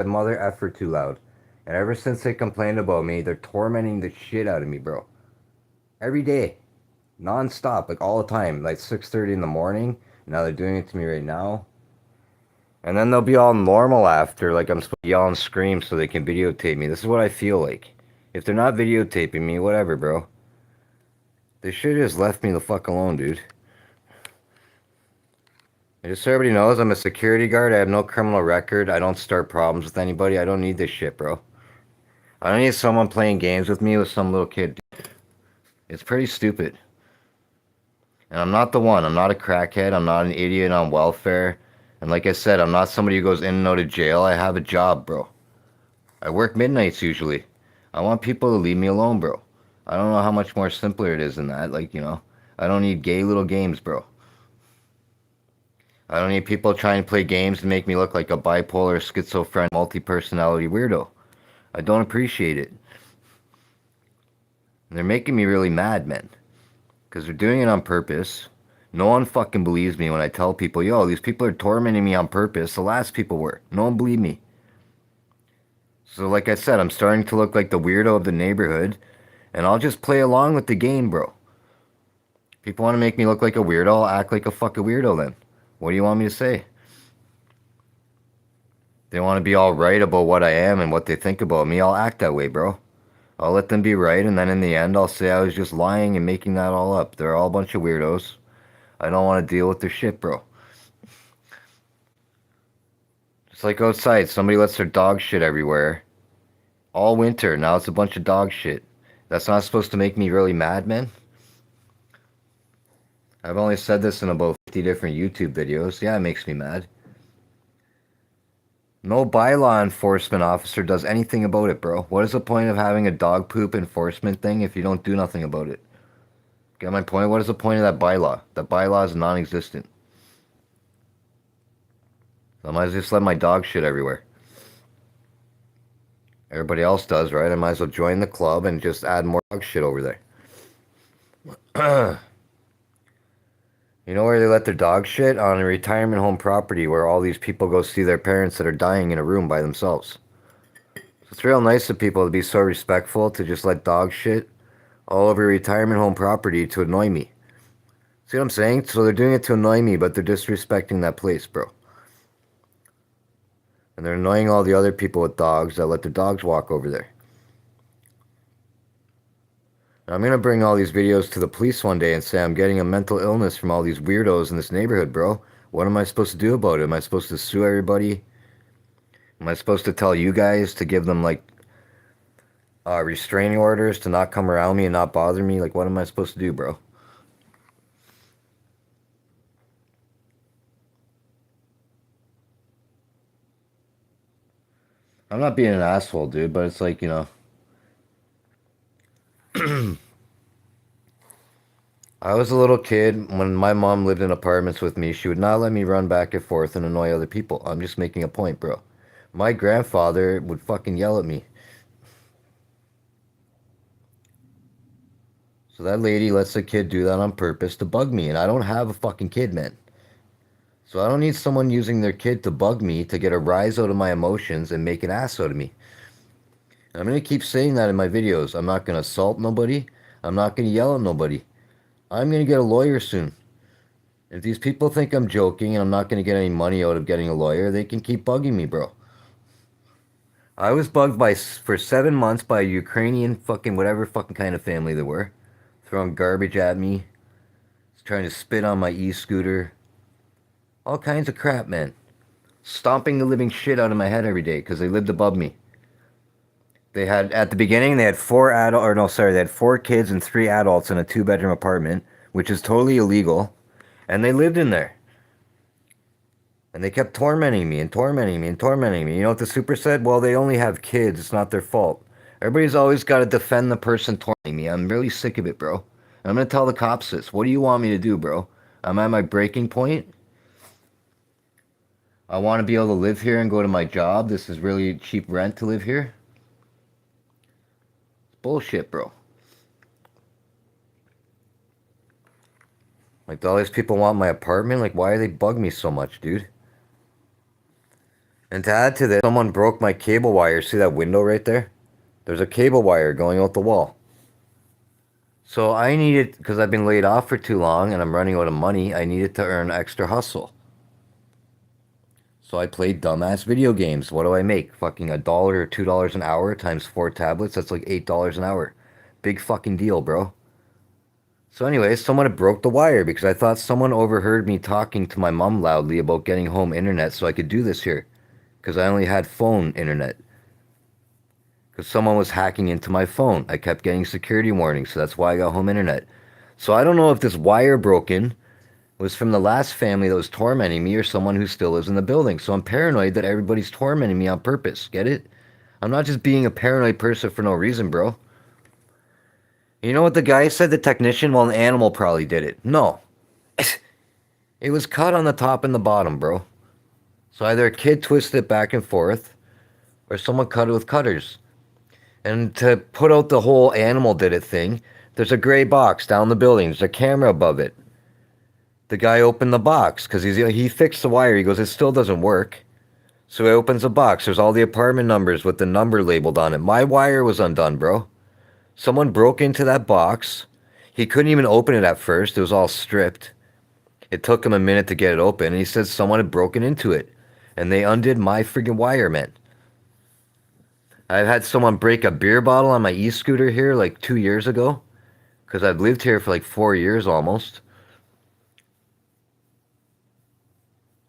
a mother effer too loud. And ever since they complained about me, they're tormenting the shit out of me, bro. Every day. Non-stop, like all the time. Like 6:30 in the morning. Now they're doing it to me right now. And then they'll be all normal after, like I'm supposed to yell and scream so they can videotape me. This is what I feel like. If they're not videotaping me, whatever, bro. They should have just left me the fuck alone, dude. And just so everybody knows, I'm a security guard. I have no criminal record. I don't start problems with anybody. I don't need this shit, bro. I don't need someone playing games with me with some little kid. It's pretty stupid. And I'm not the one. I'm not a crackhead. I'm not an idiot on welfare. And like I said, I'm not somebody who goes in and out of jail. I have a job, bro. I work midnights usually. I want people to leave me alone, bro. I don't know how much more simpler it is than that. Like, I don't need gay little games, bro. I don't need people trying to play games to make me look like a bipolar, schizophrenic, multi-personality weirdo. I don't appreciate it. And they're making me really mad, man. Because they're doing it on purpose. No one fucking believes me when I tell people, yo, these people are tormenting me on purpose. The last people were. No one believed me. So like I said, I'm starting to look like the weirdo of the neighborhood. And I'll just play along with the game, bro. People want to make me look like a weirdo, I'll act like a fucking weirdo then. What do you want me to say? They want to be all right about what I am and what they think about me, I'll act that way, bro. I'll let them be right, and then in the end, I'll say I was just lying and making that all up. They're all a bunch of weirdos. I don't want to deal with their shit, bro. It's like outside, somebody lets their dog shit everywhere. All winter, now it's a bunch of dog shit. That's not supposed to make me really mad, man? I've only said this in about 50 different YouTube videos. Yeah, it makes me mad. No bylaw enforcement officer does anything about it, bro. What is the point of having a dog poop enforcement thing if you don't do nothing about it? Get my point? What is the point of that bylaw? That bylaw is non-existent. I might as well just let my dog shit everywhere. Everybody else does, right? I might as well join the club and just add more dog shit over there. You know where they let their dog shit? On a retirement home property where all these people go see their parents that are dying in a room by themselves. So it's real nice of people to be so respectful to just let dog shit all over retirement home property to annoy me. See what I'm saying? So they're doing it to annoy me, but they're disrespecting that place, bro. And they're annoying all the other people with dogs that let their dogs walk over there. And I'm gonna bring all these videos to the police one day and say I'm getting a mental illness from all these weirdos in this neighborhood, bro. What am I supposed to do about it? Am I supposed to sue everybody? Am I supposed to tell you guys to give them like restraining orders to not come around me and not bother me? Like, what am I supposed to do, bro? I'm not being an asshole, dude, but it's like, I was a little kid when my mom lived in apartments with me. She would not let me run back and forth and annoy other people. I'm just making a point, bro. My grandfather would fucking yell at me. So that lady lets the kid do that on purpose to bug me, and I don't have a fucking kid, man. So I don't need someone using their kid to bug me to get a rise out of my emotions and make an ass out of me. I'm gonna keep saying that in my videos. I'm not gonna assault nobody. I'm not gonna yell at nobody. I'm gonna get a lawyer soon. If these people think I'm joking and I'm not gonna get any money out of getting a lawyer, they can keep bugging me, bro. I was bugged for 7 months by a Ukrainian fucking whatever fucking kind of family they were, throwing garbage at me, trying to spit on my e-scooter, all kinds of crap, man. Stomping the living shit out of my head every day because they lived above me. They had at the beginning they had they had 4 kids and 3 adults in a 2-bedroom apartment, which is totally illegal, and they lived in there. And they kept tormenting me and tormenting me and tormenting me. You know what the super said? Well, they only have kids. It's not their fault. Everybody's always got to defend the person tormenting me. I'm really sick of it, bro. I'm going to tell the cops this. What do you want me to do, bro? I'm at my breaking point. I want to be able to live here and go to my job. This is really cheap rent to live here. It's bullshit, bro. Like, all these people want my apartment? Like, why do they bug me so much, dude? And to add to this, someone broke my cable wire. See that window right there? There's a cable wire going out the wall. So I needed, because I've been laid off for too long and I'm running out of money, I needed to earn extra hustle. So I played dumbass video games. What do I make? Fucking $1 or $2 an hour times 4 tablets. That's like $8 an hour. Big fucking deal, bro. So anyway, someone had broke the wire because I thought someone overheard me talking to my mom loudly about getting home internet so I could do this here. Because I only had phone internet. Because someone was hacking into my phone. I kept getting security warnings, so that's why I got home internet. So I don't know if this wire broken was from the last family that was tormenting me or someone who still lives in the building. So I'm paranoid that everybody's tormenting me on purpose. Get it? I'm not just being a paranoid person for no reason, bro. You know what the guy said, the technician? Well, an animal probably did it. No. It was cut on the top and the bottom, bro. So either a kid twisted it back and forth or someone cut it with cutters. And to put out the whole animal did it thing, there's a gray box down the building. There's a camera above it. The guy opened the box because he fixed the wire. He goes, it still doesn't work. So he opens the box. There's all the apartment numbers with the number labeled on it. My wire was undone, bro. Someone broke into that box. He couldn't even open it at first. It was all stripped. It took him a minute to get it open. And he said someone had broken into it. And they undid my freaking wire, man. I've had someone break a beer bottle on my e-scooter here like 2 years ago. Because I've lived here for like 4 years almost.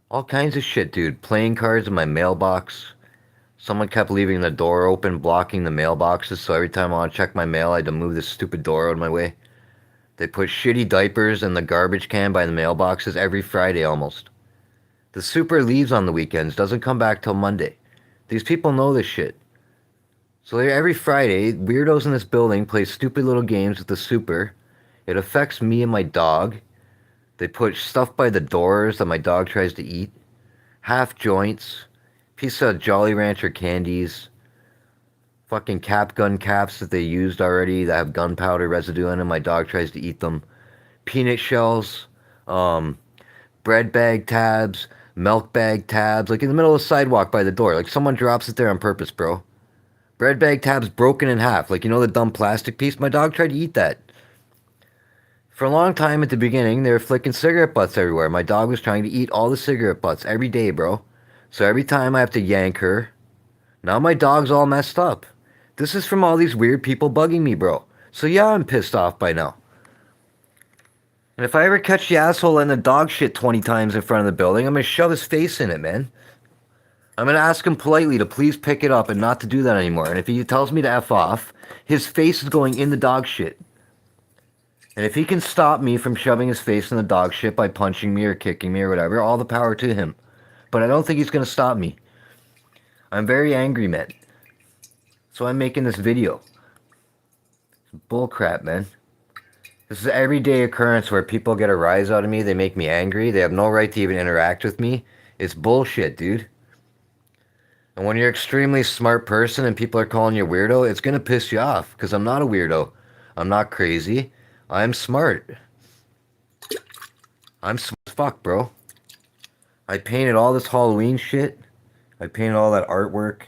All kinds of shit, dude. Playing cards in my mailbox. Someone kept leaving the door open, blocking the mailboxes, so every time I want to check my mail, I had to move this stupid door out of my way. They put shitty diapers in the garbage can by the mailboxes every Friday almost. The super leaves on the weekends, doesn't come back till Monday. These people know this shit. So every Friday, weirdos in this building play stupid little games with the super. It affects me and my dog. They put stuff by the doors that my dog tries to eat. Half joints. Piece of Jolly Rancher candies. Fucking cap gun caps that they used already that have gunpowder residue in them. My dog tries to eat them. Peanut shells. Bread bag tabs. Milk bag tabs. Like in the middle of the sidewalk by the door. Like someone drops it there on purpose, bro. Bread bag tabs broken in half. Like, you know the dumb plastic piece? My dog tried to eat that. For a long time at the beginning, they were flicking cigarette butts everywhere. My dog was trying to eat all the cigarette butts every day, bro. So every time I have to yank her. Now my dog's all messed up. This is from all these weird people bugging me, bro. So yeah, I'm pissed off by now. And if I ever catch the asshole in the dog shit 20 times in front of the building, I'm going to shove his face in it, man. I'm going to ask him politely to please pick it up and not to do that anymore. And if he tells me to F off, his face is going in the dog shit. And if he can stop me from shoving his face in the dog shit by punching me or kicking me or whatever, all the power to him. But I don't think he's going to stop me. I'm very angry, man. So I'm making this video. Bullcrap, man. This is an everyday occurrence where people get a rise out of me. They make me angry. They have no right to even interact with me. It's bullshit, dude. And when you're an extremely smart person and people are calling you a weirdo, it's going to piss you off. Because I'm not a weirdo. I'm not crazy. I'm smart. I'm smart as fuck, bro. I painted all this Halloween shit. I painted all that artwork.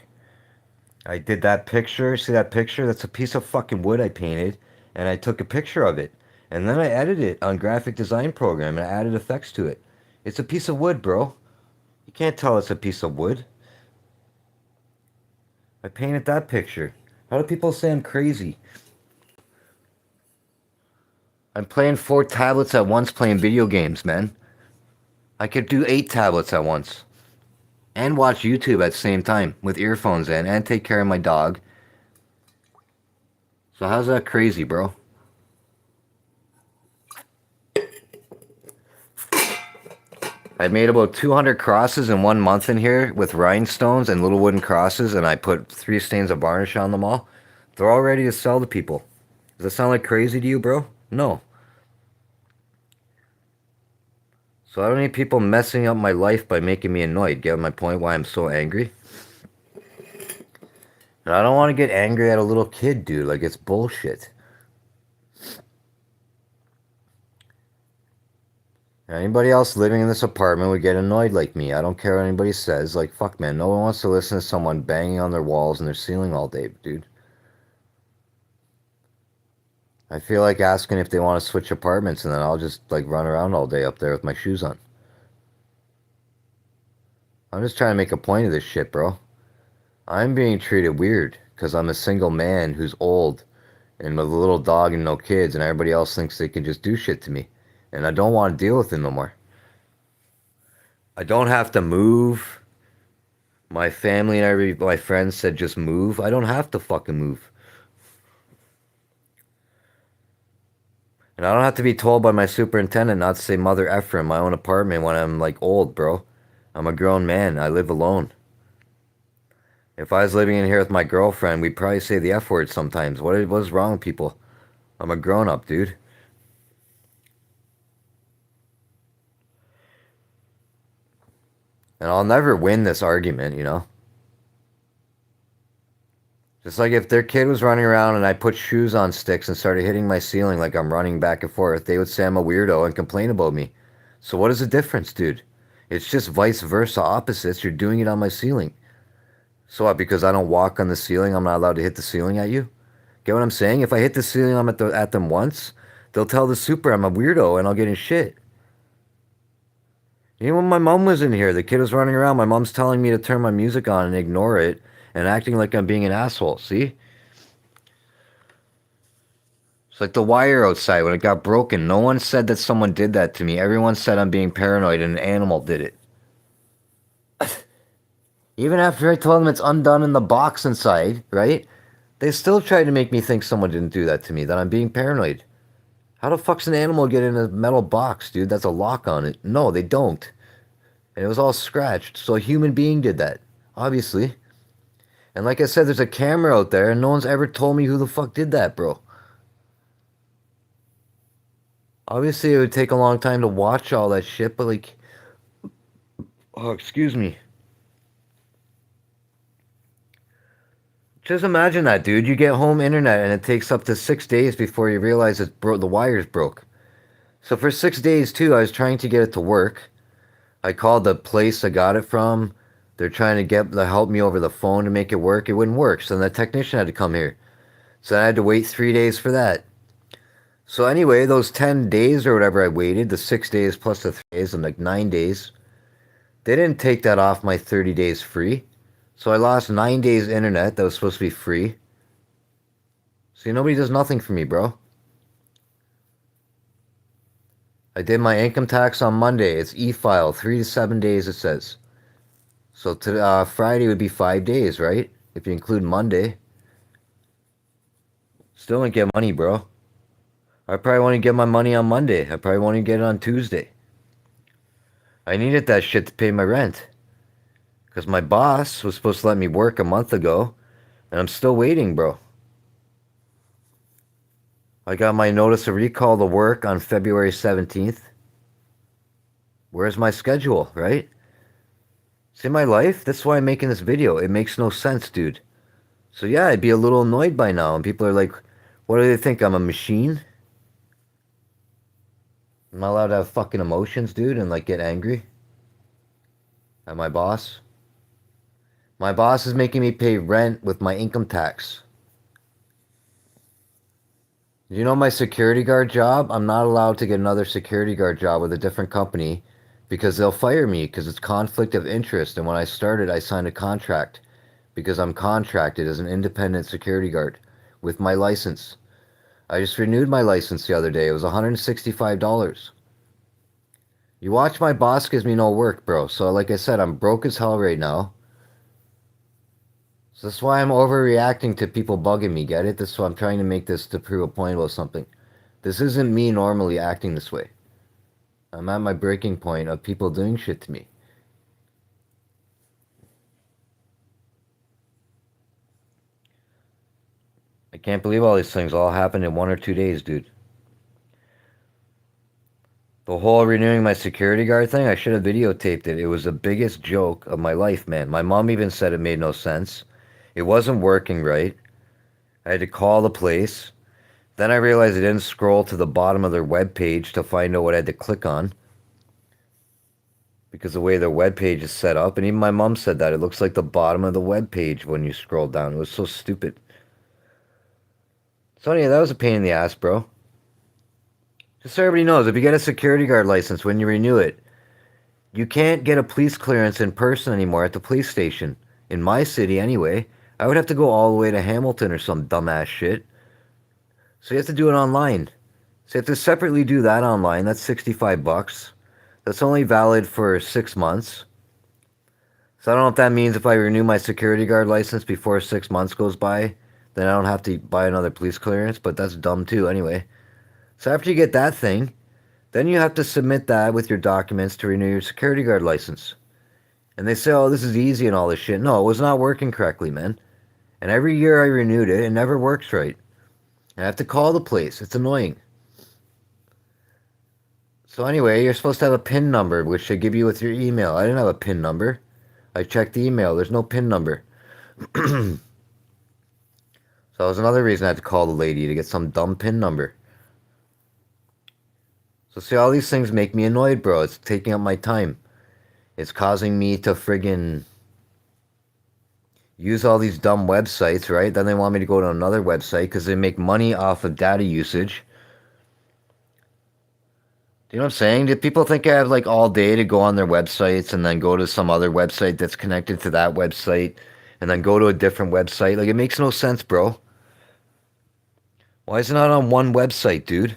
I did that picture. See that picture? That's a piece of fucking wood I painted. And I took a picture of it. And then I edited it on graphic design program and I added effects to it. It's a piece of wood, bro. You can't tell it's a piece of wood. I painted that picture. How do people say I'm crazy? I'm playing 4 tablets at once playing video games, man. I could do 8 tablets at once. And watch YouTube at the same time with earphones in and take care of my dog. So how's that crazy, bro? I made about 200 crosses in 1 month in here with rhinestones and little wooden crosses, and I put 3 stains of varnish on them all. They're all ready to sell to people. Does that sound like crazy to you, bro? No. So I don't need people messing up my life by making me annoyed. Get my point why I'm so angry? And I don't want to get angry at a little kid, dude. Like, it's bullshit. Anybody else living in this apartment would get annoyed like me. I don't care what anybody says. Like, fuck, man. No one wants to listen to someone banging on their walls and their ceiling all day, dude. I feel like asking if they want to switch apartments, and then I'll just, like, run around all day up there with my shoes on. I'm just trying to make a point of this shit, bro. I'm being treated weird because I'm a single man who's old and with a little dog and no kids, and everybody else thinks they can just do shit to me. And I don't want to deal with it no more. I don't have to move. My family and my friends said just move. I don't have to fucking move. And I don't have to be told by my superintendent not to say mother effer in my own apartment when I'm like old, bro. I'm a grown man. I live alone. If I was living in here with my girlfriend, we'd probably say the F word sometimes. What's wrong with people? I'm a grown up, dude. And I'll never win this argument, you know? Just like if their kid was running around and I put shoes on sticks and started hitting my ceiling like I'm running back and forth, they would say I'm a weirdo and complain about me. So what is the difference, dude? It's just vice versa opposites. You're doing it on my ceiling. So what, because I don't walk on the ceiling, I'm not allowed to hit the ceiling at you? Get what I'm saying? If I hit the ceiling I'm at them once, they'll tell the super I'm a weirdo and I'll get in shit. Even when my mom was in here, the kid was running around. My mom's telling me to turn my music on and ignore it and acting like I'm being an asshole. See? It's like the wire outside when it got broken. No one said that someone did that to me. Everyone said I'm being paranoid and an animal did it. Even after I told them it's undone in the box inside, right? They still tried to make me think someone didn't do that to me, that I'm being paranoid. How the fuck's an animal get in a metal box, dude? That's a lock on it. No, they don't. And it was all scratched. So a human being did that, obviously. And like I said, there's a camera out there, and no one's ever told me who the fuck did that, bro. Obviously, it would take a long time to watch all that shit, but like, oh, excuse me. Just imagine that, dude. You get home internet, and it takes up to 6 days before you realize the wires broke. So for 6 days too, I was trying to get it to work. I called the place I got it from. They're trying to help me over the phone to make it work. It wouldn't work, so then the technician had to come here. So I had to wait 3 days for that. So anyway, those 10 days or whatever I waited, the 6 days plus the 3 days, and like 9 days, they didn't take that off my 30 days free. So I lost 9 days internet that was supposed to be free. See, nobody does nothing for me, bro. I did my income tax on Monday. It's e-file, 3 to 7 days it says. So Friday would be 5 days, right? If you include Monday. Still didn't get money, bro. I probably want to get my money on Monday. I probably want to get it on Tuesday. I needed that shit to pay my rent. Because my boss was supposed to let me work a month ago. And I'm still waiting, bro. I got my notice of recall to work on February 17th. Where's my schedule, right? See my life? That's why I'm making this video. It makes no sense, dude. So yeah, I'd be a little annoyed by now. And people are like, what do they think? I'm a machine? Am I allowed to have fucking emotions, dude, and like get angry at my boss? My boss is making me pay rent with my income tax. You know my security guard job? I'm not allowed to get another security guard job with a different company because they'll fire me because it's conflict of interest. And when I started, I signed a contract because I'm contracted as an independent security guard with my license. I just renewed my license the other day. It was $165. You watch, my boss gives me no work, bro. So like I said, I'm broke as hell right now. So that's why I'm overreacting to people bugging me, get it? That's why I'm trying to make this to prove a point about something. This isn't me normally acting this way. I'm at my breaking point of people doing shit to me. I can't believe all these things all happened in 1 or 2 days, dude. The whole renewing my security guard thing, I should have videotaped it. It was the biggest joke of my life, man. My mom even said it made no sense. It wasn't working right. I had to call the place. Then I realized I didn't scroll to the bottom of their webpage to find out what I had to click on. because the way their web page is set up, and even my mom said that it looks like the bottom of the web page when you scroll down. It was so stupid. So anyway, that was a pain in the ass, bro. Just so everybody knows, if you get a security guard license when you renew it, you can't get a police clearance in person anymore at the police station. In my city, anyway. I would have to go all the way to Hamilton or some dumbass shit. So you have to do it online. So you have to separately do that online. That's $65. That's only valid for 6 months. So I don't know if that means if I renew my security guard license before 6 months goes by, then I don't have to buy another police clearance, but that's dumb too anyway. So after you get that thing, then you have to submit that with your documents to renew your security guard license. And they say, oh, this is easy and all this shit. No, it was not working correctly, man. And every year I renewed it, it never works right. And I have to call the place. It's annoying. So anyway, you're supposed to have a PIN number, which they give you with your email. I didn't have a PIN number. I checked the email. There's no PIN number. So that was another reason I had to call the lady to get some dumb PIN number. So see, all these things make me annoyed, bro. It's taking up my time. It's causing me to friggin' use all these dumb websites, right? Then they want me to go to another website because they make money off of data usage. Do you know what I'm saying? Do people think I have like all day to go on their websites and then go to some other website that's connected to that website and then go to a different website? Like, it makes no sense, bro. Why is it not on one website, dude?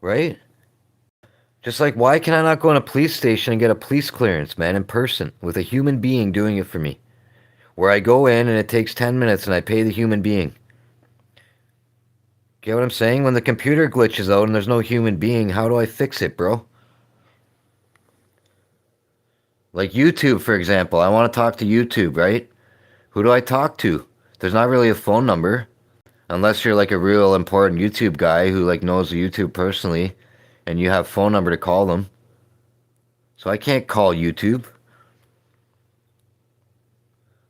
Right? Just like, why can I not go in a police station and get a police clearance, man, in person, with a human being doing it for me? Where I go in and it takes 10 minutes and I pay the human being. Get what I'm saying? When the computer glitches out and there's no human being, how do I fix it, bro? Like YouTube, for example. I want to talk to YouTube, right? Who do I talk to? There's not really a phone number. Unless you're like a real important YouTube guy who like knows YouTube personally and you have phone number to call them. So I can't call YouTube.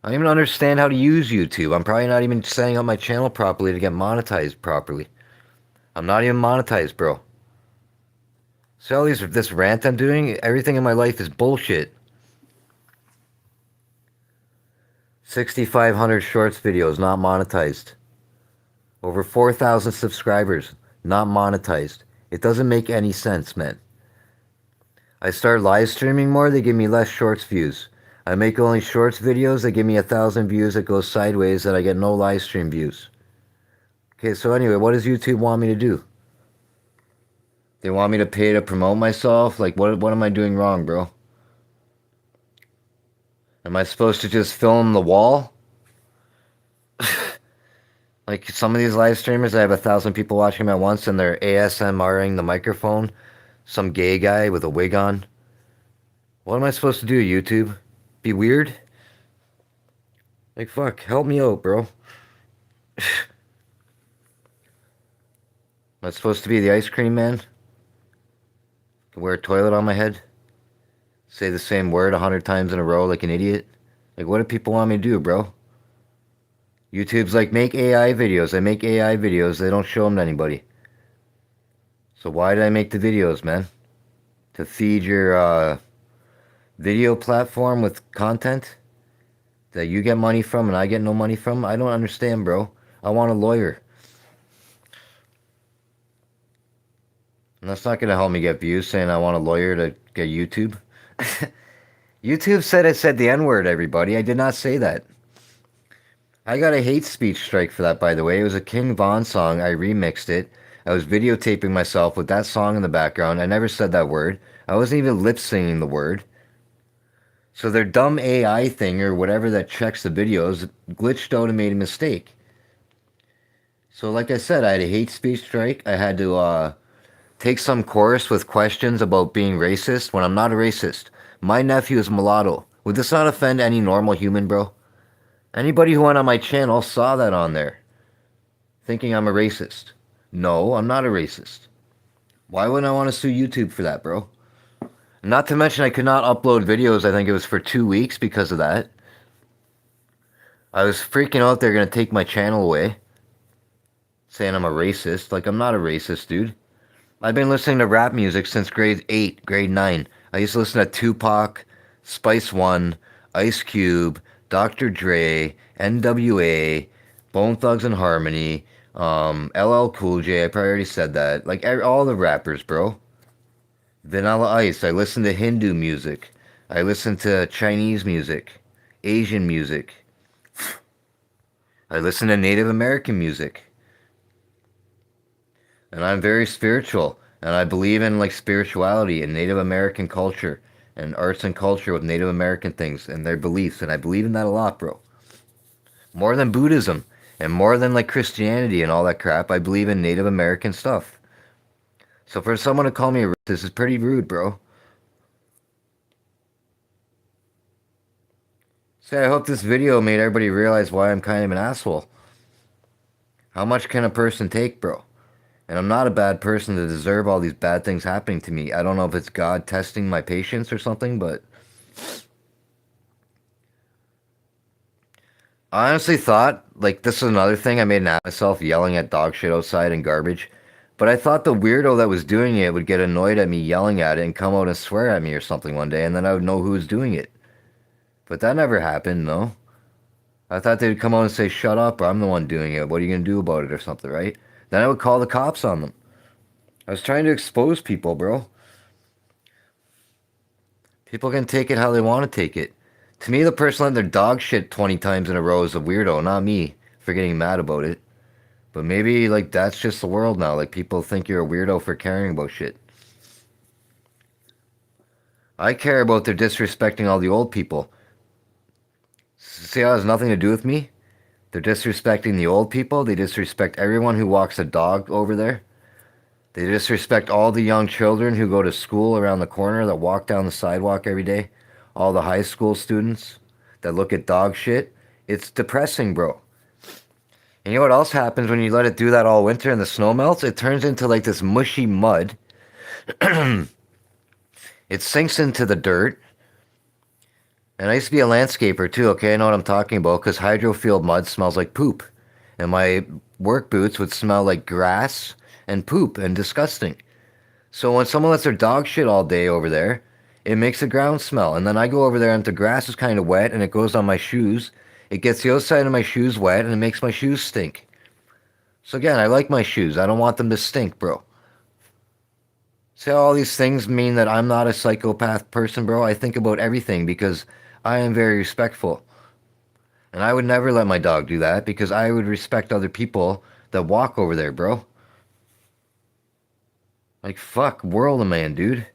I don't even understand how to use YouTube. I'm probably not even setting up my channel properly to get monetized properly. I'm not even monetized, bro. See all this rant I'm doing? Everything in my life is bullshit. 6,500 shorts videos, not monetized. Over 4,000 subscribers, not monetized. It doesn't make any sense, man. I start live streaming more, they give me less shorts views. I make only shorts videos, they give me 1,000 views, it goes sideways, and I get no live stream views. Okay, so anyway, what does YouTube want me to do? They want me to pay to promote myself? Like, what am I doing wrong, bro? Am I supposed to just film the wall? Like, some of these live streamers, I have 1,000 people watching them at once, and they're ASMRing the microphone. Some gay guy with a wig on. What am I supposed to do, YouTube? Be weird? Like, fuck, help me out, bro. Am I supposed to be the ice cream man? Wear a toilet on my head? Say the same word 100 times in a row like an idiot? Like, what do people want me to do, bro? YouTube's like, make AI videos. I make AI videos. They don't show them to anybody. So why did I make the videos, man? To feed your video platform with content that you get money from and I get no money from? I don't understand, bro. I want a lawyer. And that's not going to help me get views saying I want a lawyer to get YouTube. YouTube said I said the N-word, everybody. I did not say that. I got a hate speech strike for that, by the way. It was a King Von song. I remixed it. I was videotaping myself with that song in the background. I never said that word. I wasn't even lip-singing the word. So their dumb AI thing or whatever that checks the videos glitched out and made a mistake. So like I said, I had a hate speech strike. I had to take some course with questions about being racist when I'm not a racist. My nephew is mulatto. Would this not offend any normal human, bro? Anybody who went on my channel saw that on there, thinking I'm a racist. No, I'm not a racist. Why wouldn't I want to sue YouTube for that, bro? Not to mention I could not upload videos, I think it was for 2 weeks because of that. I was freaking out they're going to take my channel away, saying I'm a racist. Like, I'm not a racist, dude. I've been listening to rap music since grade 8, grade 9. I used to listen to Tupac, Spice One, Ice Cube, Dr. Dre, NWA, Bone Thugs and Harmony, LL Cool J. I probably already said that. Like all the rappers, bro. Vanilla Ice. I listen to Hindu music. I listen to Chinese music, Asian music. I listen to Native American music. And I'm very spiritual. And I believe in like spirituality and Native American culture and arts and culture with Native American things and their beliefs. And I believe in that a lot, bro. More than Buddhism and more than like Christianity and all that crap, I believe in Native American stuff. So for someone to call me a this is pretty rude, bro. So I hope this video made everybody realize why I'm kind of an asshole. How much can a person take, bro? And I'm not a bad person to deserve all these bad things happening to me. I don't know if it's God testing my patience or something, but I honestly thought, like, this is another thing I made an ass of myself yelling at dog shit outside and garbage. But I thought the weirdo that was doing it would get annoyed at me yelling at it and come out and swear at me or something one day, and then I would know who was doing it. But that never happened, no. I thought they'd come out and say, shut up, or I'm the one doing it. What are you going to do about it or something, right? Then I would call the cops on them. I was trying to expose people, bro. People can take it how they want to take it. To me, the person letting their dog shit 20 times in a row is a weirdo, not me for getting mad about it. But maybe, like, that's just the world now. Like, people think you're a weirdo for caring about shit. I care about their disrespecting all the old people. See how it has nothing to do with me? They're disrespecting the old people. They disrespect everyone who walks a dog over there. They disrespect all the young children who go to school around the corner that walk down the sidewalk every day. All the high school students that look at dog shit. It's depressing, bro. And you know what else happens when you let it do that all winter and the snow melts? It turns into like this mushy mud. It sinks into the dirt. And I used to be a landscaper too, okay? I know what I'm talking about because hydrofield mud smells like poop. And my work boots would smell like grass and poop and disgusting. So when someone lets their dog shit all day over there, it makes the ground smell. And then I go over there and the grass is kind of wet and it goes on my shoes. It gets the outside of my shoes wet and it makes my shoes stink. So again, I like my shoes. I don't want them to stink, bro. See how all these things mean that I'm not a psychopath person, bro? I think about everything because I am very respectful. And I would never let my dog do that because I would respect other people that walk over there, bro. Like, fuck, world of man, dude.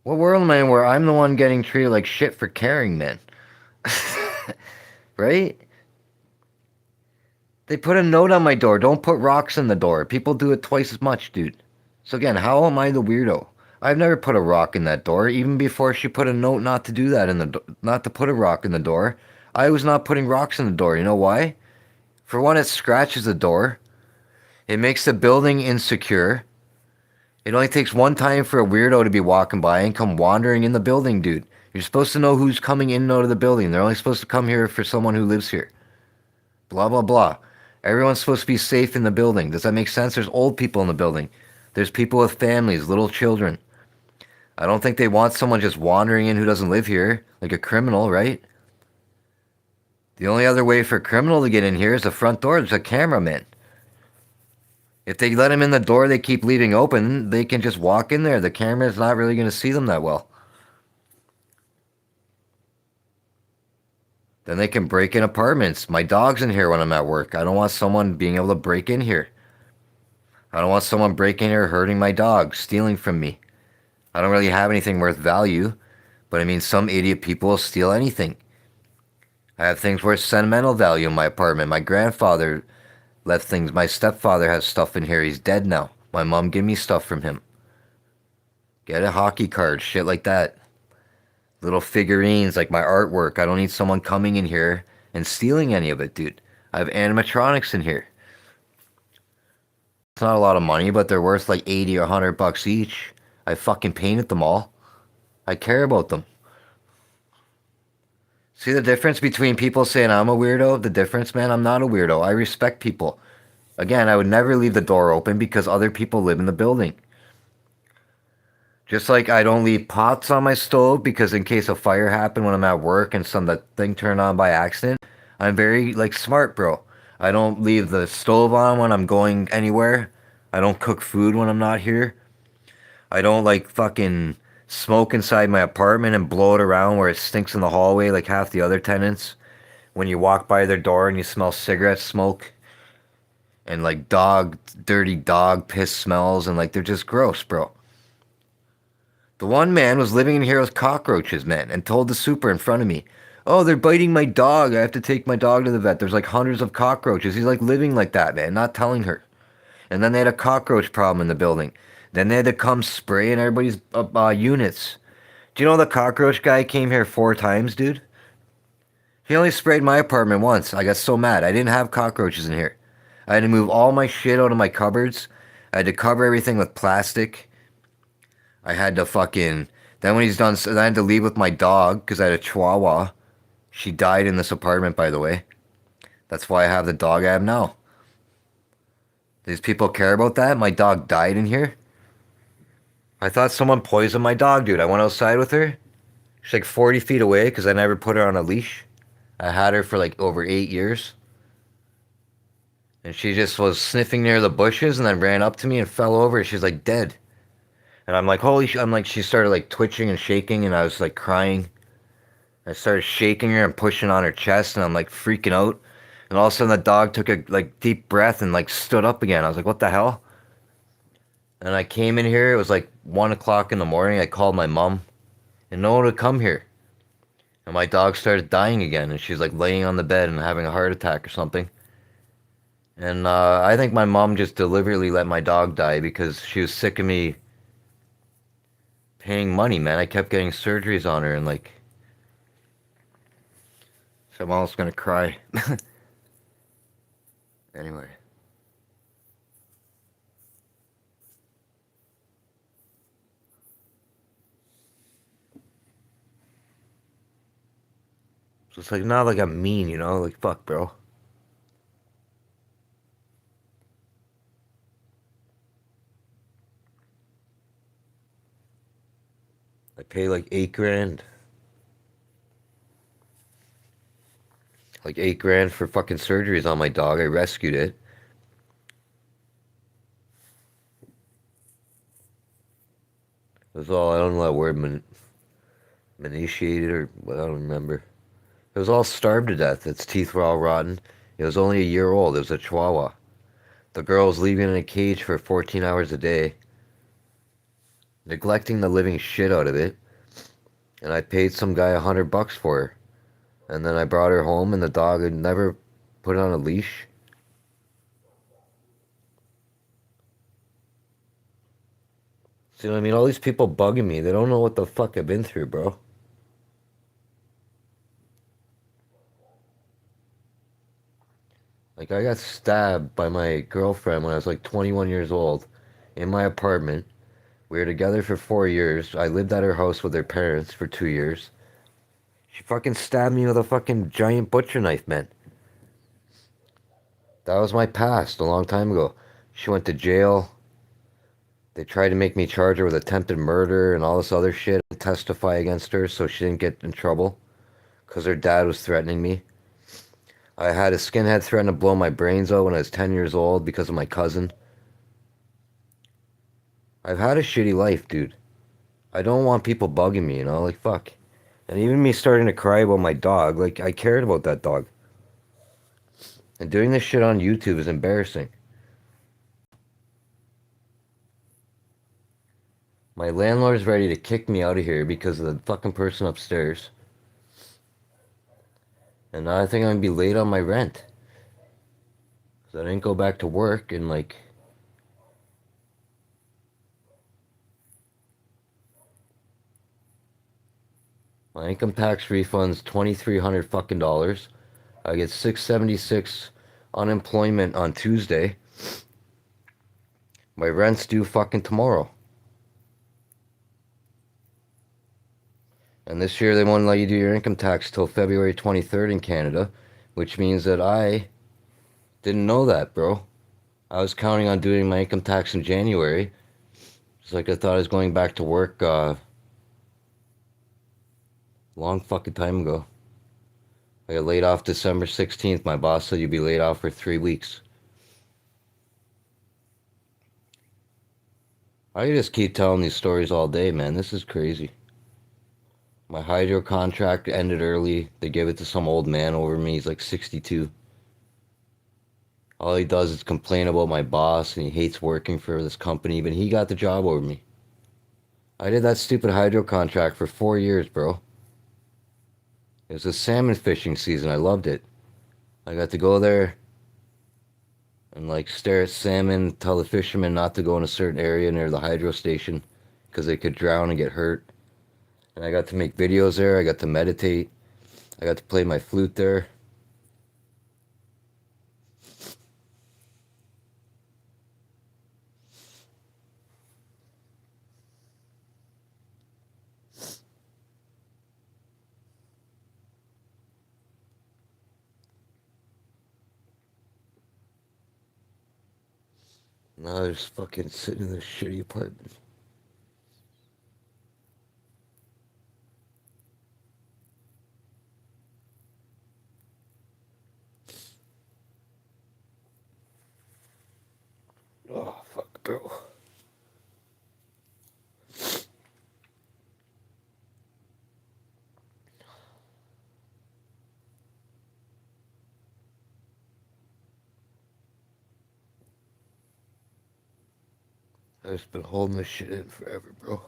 What world am I in where I'm the one getting treated like shit for caring, man? Right? They put a note on my door. Don't put rocks in the door. People do it twice as much, dude. So again, how am I the weirdo? I've never put a rock in that door, even before she put a note not to do that in the not to put a rock in the door. I was not putting rocks in the door. You know why? For one, it scratches the door. It makes the building insecure. It only takes one time for a weirdo to be walking by and come wandering in the building, dude. You're supposed to know who's coming in and out of the building. They're only supposed to come here for someone who lives here. Blah, blah, blah. Everyone's supposed to be safe in the building. Does that make sense? There's old people in the building. There's people with families, little children. I don't think they want someone just wandering in who doesn't live here, like a criminal, right? The only other way for a criminal to get in here is the front door. There's a cameraman. If they let him in the door they keep leaving open, they can just walk in there. The camera's not really going to see them that well. Then they can break in apartments. My dog's in here when I'm at work. I don't want someone being able to break in here. I don't want someone breaking in here, hurting my dog, stealing from me. I don't really have anything worth value, but I mean, some idiot people will steal anything. I have things worth sentimental value in my apartment. My grandfather left things. My stepfather has stuff in here. He's dead now. My mom gave me stuff from him. Get a hockey card, shit like that. Little figurines, like my artwork. I don't need someone coming in here and stealing any of it, dude. I have animatronics in here. It's not a lot of money, but they're worth like 80 or 100 bucks each. I fucking painted them all. I care about them. See the difference between people saying I'm a weirdo? The difference, man, I'm not a weirdo. I respect people. Again, I would never leave the door open because other people live in the building. Just like I don't leave pots on my stove because in case a fire happened when I'm at work and that thing turned on by accident, I'm very like smart, bro. I don't leave the stove on when I'm going anywhere. I don't cook food when I'm not here. I don't like fucking smoke inside my apartment and blow it around where it stinks in the hallway like half the other tenants. When you walk by their door and you smell cigarette smoke and like dirty dog piss smells and like they're just gross, bro. The one man was living in here with cockroaches, man, and told the super in front of me, "Oh, they're biting my dog. I have to take my dog to the vet. There's like hundreds of cockroaches." He's like living like that, man, not telling her. And then they had a cockroach problem in the building. Then they had to come spray in everybody's units. Do you know the cockroach guy came here 4 times, dude? He only sprayed my apartment once. I got so mad. I didn't have cockroaches in here. I had to move all my shit out of my cupboards. I had to cover everything with plastic. I had to fucking. Then when he's done, I had to leave with my dog because I had a chihuahua. She died in this apartment, by the way. That's why I have the dog I have now. These people care about that? My dog died in here? I thought someone poisoned my dog, dude. I went outside with her. She's like 40 feet away because I never put her on a leash. I had her for like over 8 years. And she just was sniffing near the bushes and then ran up to me and fell over. She's like dead. And I'm like, holy shit. I'm like, she started like twitching and shaking and I was like crying. I started shaking her and pushing on her chest and I'm like freaking out. And all of a sudden the dog took a like deep breath and like stood up again. I was like, what the hell? And I came in here. It was like 1 o'clock in the morning. I called my mom and no one would come here. And my dog started dying again. And she's like laying on the bed and having a heart attack or something. And I think my mom just deliberately let my dog die because she was sick of me paying money, man. I kept getting surgeries on her and like, so I'm almost gonna cry. Anyway. So it's like not like I'm mean, you know? Like fuck, bro. I pay like 8 grand. Like 8 grand for fucking surgeries on my dog. I rescued it. It was all, I don't know that word, manitiated or what, I don't remember. It was all starved to death. Its teeth were all rotten. It was only a year old. It was a chihuahua. The girl was leaving in a cage for 14 hours a day, neglecting the living shit out of it. And I paid some guy $100 for her. And then I brought her home and the dog had never put on a leash. See what I mean? All these people bugging me. They don't know what the fuck I've been through, bro. Like, I got stabbed by my girlfriend when I was like 21 years old in my apartment. We were together for 4 years. I lived at her house with her parents for 2 years. She fucking stabbed me with a fucking giant butcher knife, man. That was my past a long time ago. She went to jail. They tried to make me charge her with attempted murder and all this other shit and testify against her so she didn't get in trouble because her dad was threatening me. I had a skinhead threaten to blow my brains out when I was 10 years old because of my cousin. I've had a shitty life, dude. I don't want people bugging me, you know? Like, fuck. And even me starting to cry about my dog, like, I cared about that dog. And doing this shit on YouTube is embarrassing. My landlord's ready to kick me out of here because of the fucking person upstairs. And now I think I'm gonna be late on my rent. Because I didn't go back to work and like... My income tax refund's $2,300 fucking dollars. I get $676 unemployment on Tuesday. My rent's due fucking tomorrow. And this year they won't let you do your income tax till February 23rd in Canada, which means that I didn't know that, bro. I was counting on doing my income tax in January. It's like I thought I was going back to work long fucking time ago. I got laid off December 16th. My boss said you'd be laid off for 3 weeks. I could just keep telling these stories all day, man. This is crazy. My hydro contract ended early. They gave it to some old man over me. He's like 62. All he does is complain about my boss and he hates working for this company, but he got the job over me. I did that stupid hydro contract for 4 years, bro. It was a salmon fishing season. I loved it. I got to go there and like stare at salmon, tell the fishermen not to go in a certain area near the hydro station because they could drown and get hurt. And I got to make videos there. I got to meditate. I got to play my flute there. Now I just fucking sitting in this shitty apartment. Oh, fuck, bro. I've just been holding this shit in forever, bro.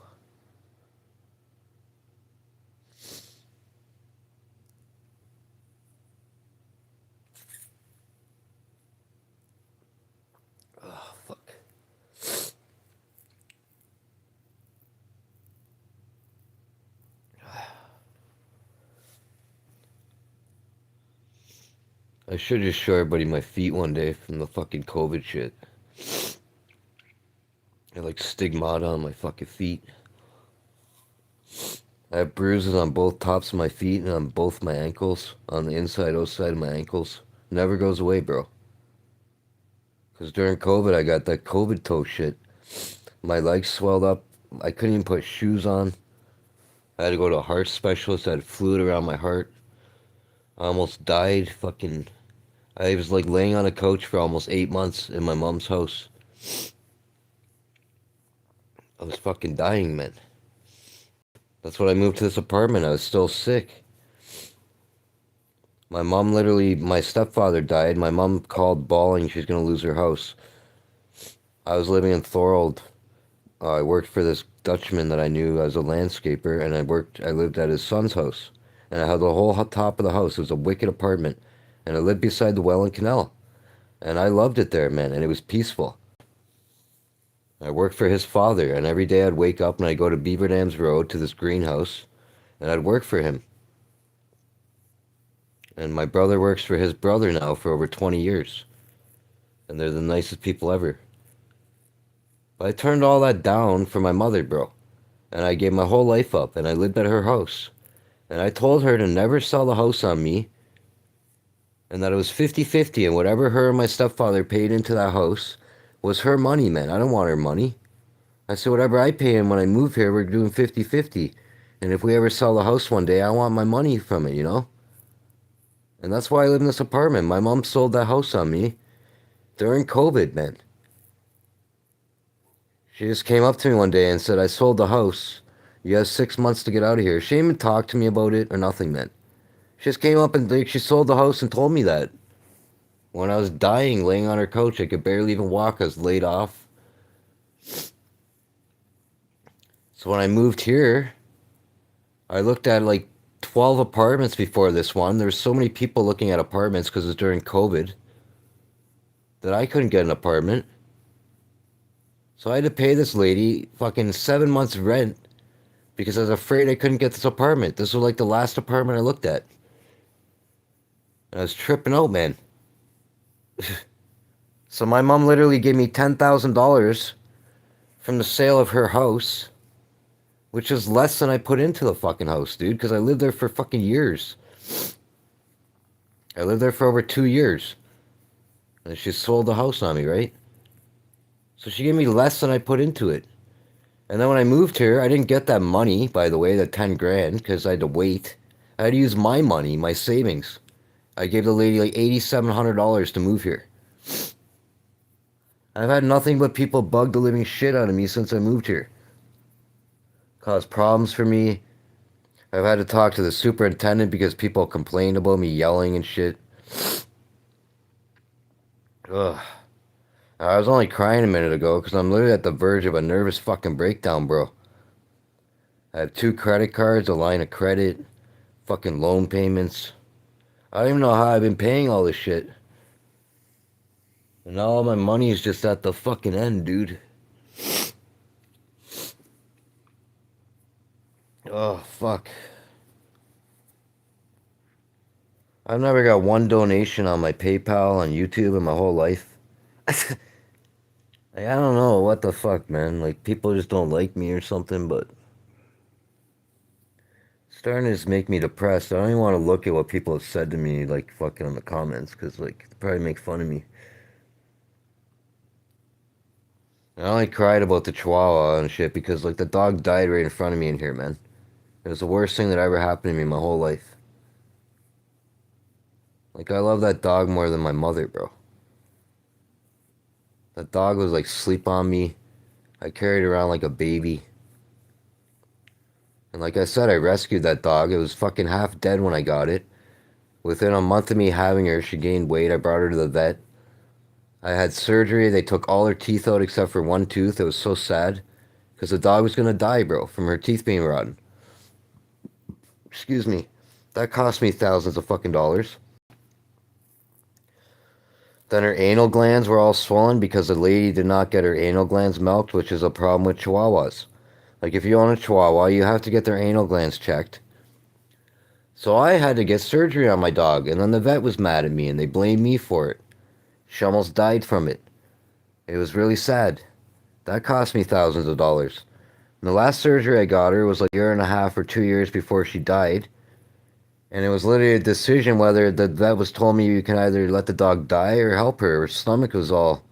Oh, fuck. I should just show everybody my feet one day from the fucking COVID shit. I have like stigmata on my fucking feet. I have bruises on both tops of my feet and on both my ankles. On the inside, outside of my ankles. Never goes away, bro. Because during COVID, I got that COVID toe shit. My legs swelled up. I couldn't even put shoes on. I had to go to a heart specialist. I had fluid around my heart. I almost died. Fucking. I was like laying on a couch for almost 8 months in my mom's house. I was fucking dying, man. That's when I moved to this apartment. I was still sick. My mom literally, my stepfather died. My mom called bawling she's going to lose her house. I was living in Thorold. I worked for this Dutchman that I knew as a landscaper, and I lived at his son's house. And I had the whole top of the house. It was a wicked apartment. And I lived beside the Welland Canal. And I loved it there, man, and it was peaceful. I worked for his father, and every day I'd wake up and I'd go to Beaver Dams Road to this greenhouse, and I'd work for him. And my brother works for his brother now for over 20 years. And they're the nicest people ever. But I turned all that down for my mother, bro. And I gave my whole life up, and I lived at her house. And I told her to never sell the house on me, and that it was 50-50, and whatever her and my stepfather paid into that house was her money, man. I don't want her money. I said, whatever I pay him when I move here, we're doing 50-50. And if we ever sell the house one day, I want my money from it, you know? And that's why I live in this apartment. My mom sold that house on me during COVID, man. She just came up to me one day and said, I sold the house. You have 6 months to get out of here. She didn't even talk to me about it or nothing, man. She just came up and she sold the house and told me that. When I was dying, laying on her couch, I could barely even walk. I was laid off. So when I moved here, I looked at like 12 apartments before this one. There were so many people looking at apartments because it was during COVID that I couldn't get an apartment. So I had to pay this lady fucking 7 months rent because I was afraid I couldn't get this apartment. This was like the last apartment I looked at. And I was tripping out, man. So my mom literally gave me $10,000 from the sale of her house, which is less than I put into the fucking house, dude, because I lived there for fucking years. I lived there for over 2 years. And she sold the house on me, right? So she gave me less than I put into it. And then when I moved here, I didn't get that money, by the way, the 10 grand, because I had to wait. I had to use my money, my savings. I gave the lady like $8,700 to move here. I've had nothing but people bug the living shit out of me since I moved here. Cause problems for me. I've had to talk to the superintendent because people complained about me yelling and shit. Ugh. I was only crying a minute ago because I'm literally at the verge of a nervous fucking breakdown, bro. I have 2 credit cards, a line of credit, fucking loan payments. I don't even know how I've been paying all this shit. And now all my money is just at the fucking end, dude. Oh, fuck. I've never got one donation on my PayPal on YouTube in my whole life. Like, I don't know what the fuck, man. Like, people just don't like me or something, but it's starting to just make me depressed. I don't even want to look at what people have said to me, like, fucking in the comments, because, like, they probably make fun of me. I only cried about the Chihuahua and shit because, like, the dog died right in front of me in here, man. It was the worst thing that ever happened to me in my whole life. Like, I love that dog more than my mother, bro. That dog was, like, sleep on me. I carried it around like a baby. And like I said, I rescued that dog. It was fucking half dead when I got it. Within a month of me having her, she gained weight. I brought her to the vet. I had surgery. They took all her teeth out except for one tooth. It was so sad. Because the dog was going to die, bro, from her teeth being rotten. Excuse me. That cost me thousands of fucking dollars. Then her anal glands were all swollen because the lady did not get her anal glands milked, which is a problem with Chihuahuas. Like, if you own a Chihuahua, you have to get their anal glands checked. So I had to get surgery on my dog, and then the vet was mad at me, and they blamed me for it. She almost died from it. It was really sad. That cost me thousands of dollars. And the last surgery I got her was like a year and a half or 2 years before she died. And it was literally a decision whether the vet was told me you can either let the dog die or help her. Her stomach was all...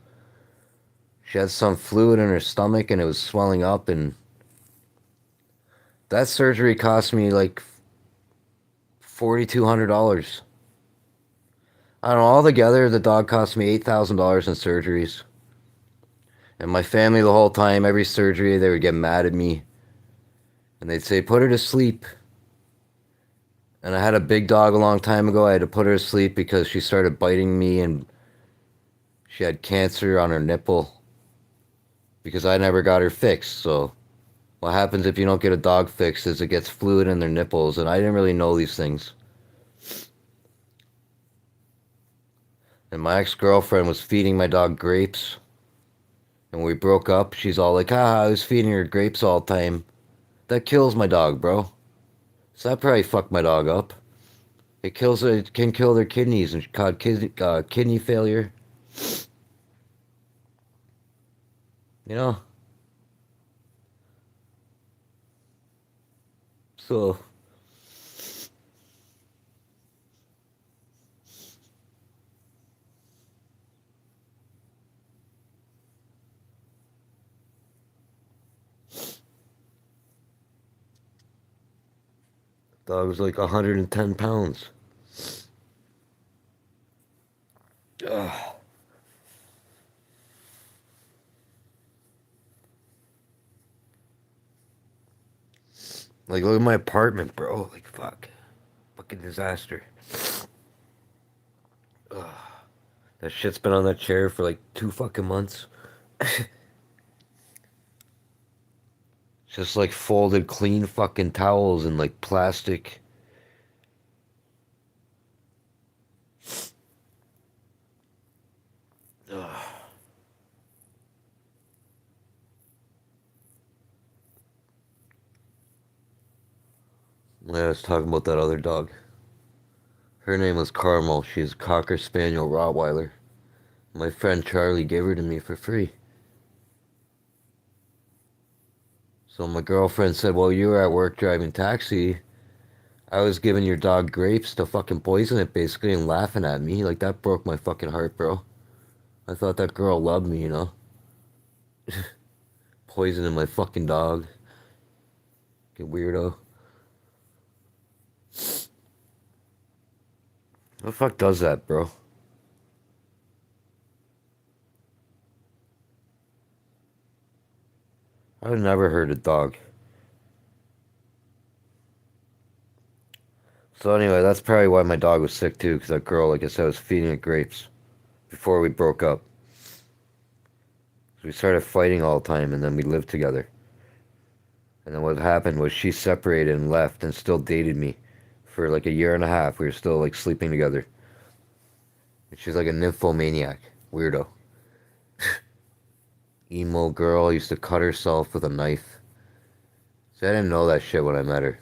She had some fluid in her stomach, and it was swelling up, and... That surgery cost me like $4,200. I don't know, altogether, the dog cost me $8,000 in surgeries. And my family the whole time, every surgery, they would get mad at me. And they'd say, put her to sleep. And I had a big dog a long time ago. I had to put her to sleep because she started biting me and she had cancer on her nipple. Because I never got her fixed. So what happens if you don't get a dog fixed is it gets fluid in their nipples. And I didn't really know these things. And my ex-girlfriend was feeding my dog grapes. And when we broke up, she's all like, I was feeding her grapes all the time. That kills my dog, bro. So that probably fucked my dog up. It can kill their kidneys and cause kidney failure. You know? So... Dog was like 110 pounds. Ugh. Like, look at my apartment, bro. Like, fuck. Fucking disaster. Ugh. That shit's been on that chair for like 2 fucking months. Just like folded clean fucking towels and like plastic. Ugh. Yeah, I was talking about that other dog. Her name was Carmel. She's a Cocker Spaniel Rottweiler. My friend Charlie gave her to me for free. So my girlfriend said, well, you were at work driving taxi. I was giving your dog grapes to fucking poison it, basically, and laughing at me. Like, that broke my fucking heart, bro. I thought that girl loved me, you know? Poisoning my fucking dog. Get weirdo. Who the fuck does that, bro? I've never heard a dog. So anyway, that's probably why my dog was sick too, because that girl, like I said, was feeding it grapes before we broke up. So we started fighting all the time, and then we lived together. And then what happened was she separated and left and still dated me for like a year and a half. We were still like sleeping together. And she's like a nymphomaniac. Weirdo. Emo girl, used to cut herself with a knife. See, I didn't know that shit when I met her.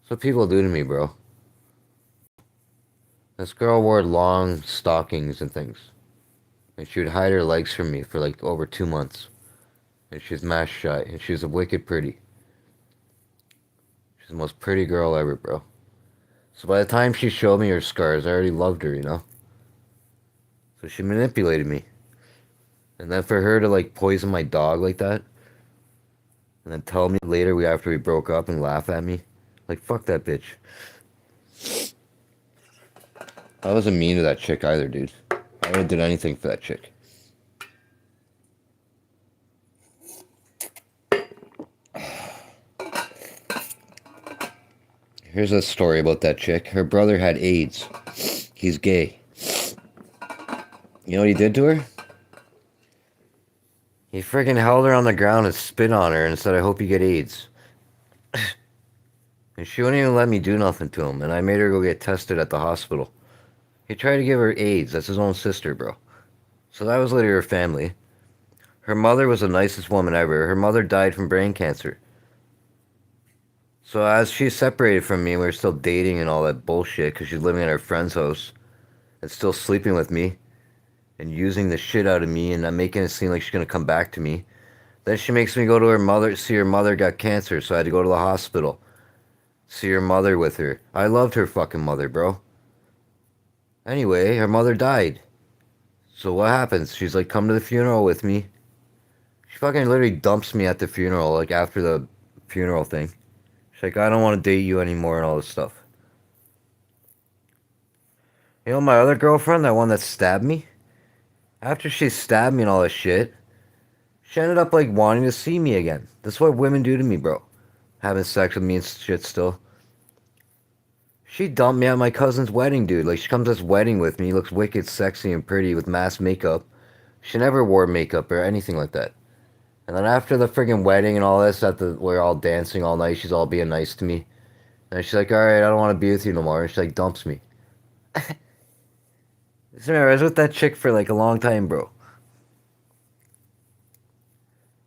That's what people do to me, bro. This girl wore long stockings and things. And she would hide her legs from me for like over 2 months. And she's mask shy. And she's a wicked pretty. She's the most pretty girl ever, bro. So by the time she showed me her scars, I already loved her, you know? So she manipulated me. And then for her to like poison my dog like that, and then tell me later after we broke up and laugh at me, like fuck that bitch. I wasn't mean to that chick either, dude. I wouldn't did anything for that chick. Here's a story about that chick. Her brother had AIDS. He's gay. You know what he did to her? He freaking held her on the ground and spit on her and said, I hope you get AIDS. And she wouldn't even let me do nothing to him. And I made her go get tested at the hospital. He tried to give her AIDS. That's his own sister, bro. So that was literally her family. Her mother was the nicest woman ever. Her mother died from brain cancer. So as she separated from me, we were still dating and all that bullshit because she's living at her friend's house and still sleeping with me and using the shit out of me and not making it seem like she's going to come back to me. Then she makes me go to her mother, see her mother got cancer, so I had to go to the hospital. See her mother with her. I loved her fucking mother, bro. Anyway, her mother died. So what happens? She's like, come to the funeral with me. She fucking literally dumps me at the funeral, like after the funeral thing. She's like, I don't want to date you anymore and all this stuff. You know my other girlfriend, that one that stabbed me? After she stabbed me and all this shit, she ended up like wanting to see me again. That's what women do to me, bro. Having sex with me and shit still. She dumped me at my cousin's wedding, dude. Like, she comes to this wedding with me, looks wicked sexy and pretty with mass makeup. She never wore makeup or anything like that. And then after the friggin' wedding and all this, we're all dancing all night, she's all being nice to me. And she's like, alright, I don't want to be with you no more. And she like dumps me. I was with that chick for like a long time, bro.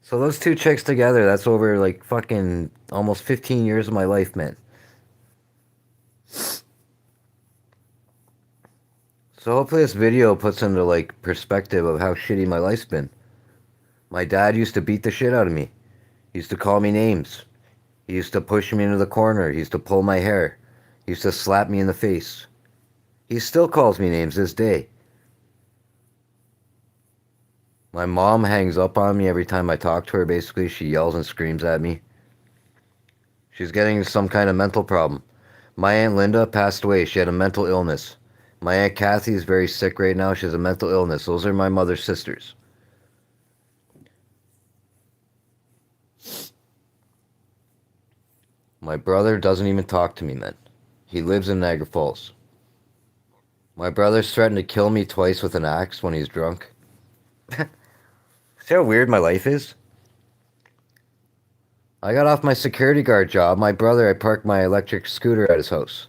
So those two chicks together, that's over like fucking almost 15 years of my life, man. So hopefully this video puts into like perspective of how shitty my life's been. My dad used to beat the shit out of me. He used to call me names. He used to push me into the corner. He used to pull my hair. He used to slap me in the face. He still calls me names this day. My mom hangs up on me every time I talk to her, basically. She yells and screams at me. She's getting some kind of mental problem. My Aunt Linda passed away. She had a mental illness. My Aunt Kathy is very sick right now. She has a mental illness. Those are my mother's sisters. My brother doesn't even talk to me, man. He lives in Niagara Falls. My brother's threatened to kill me twice with an axe when he's drunk. See how weird my life is? I got off my security guard job. My brother, I parked my electric scooter at his house.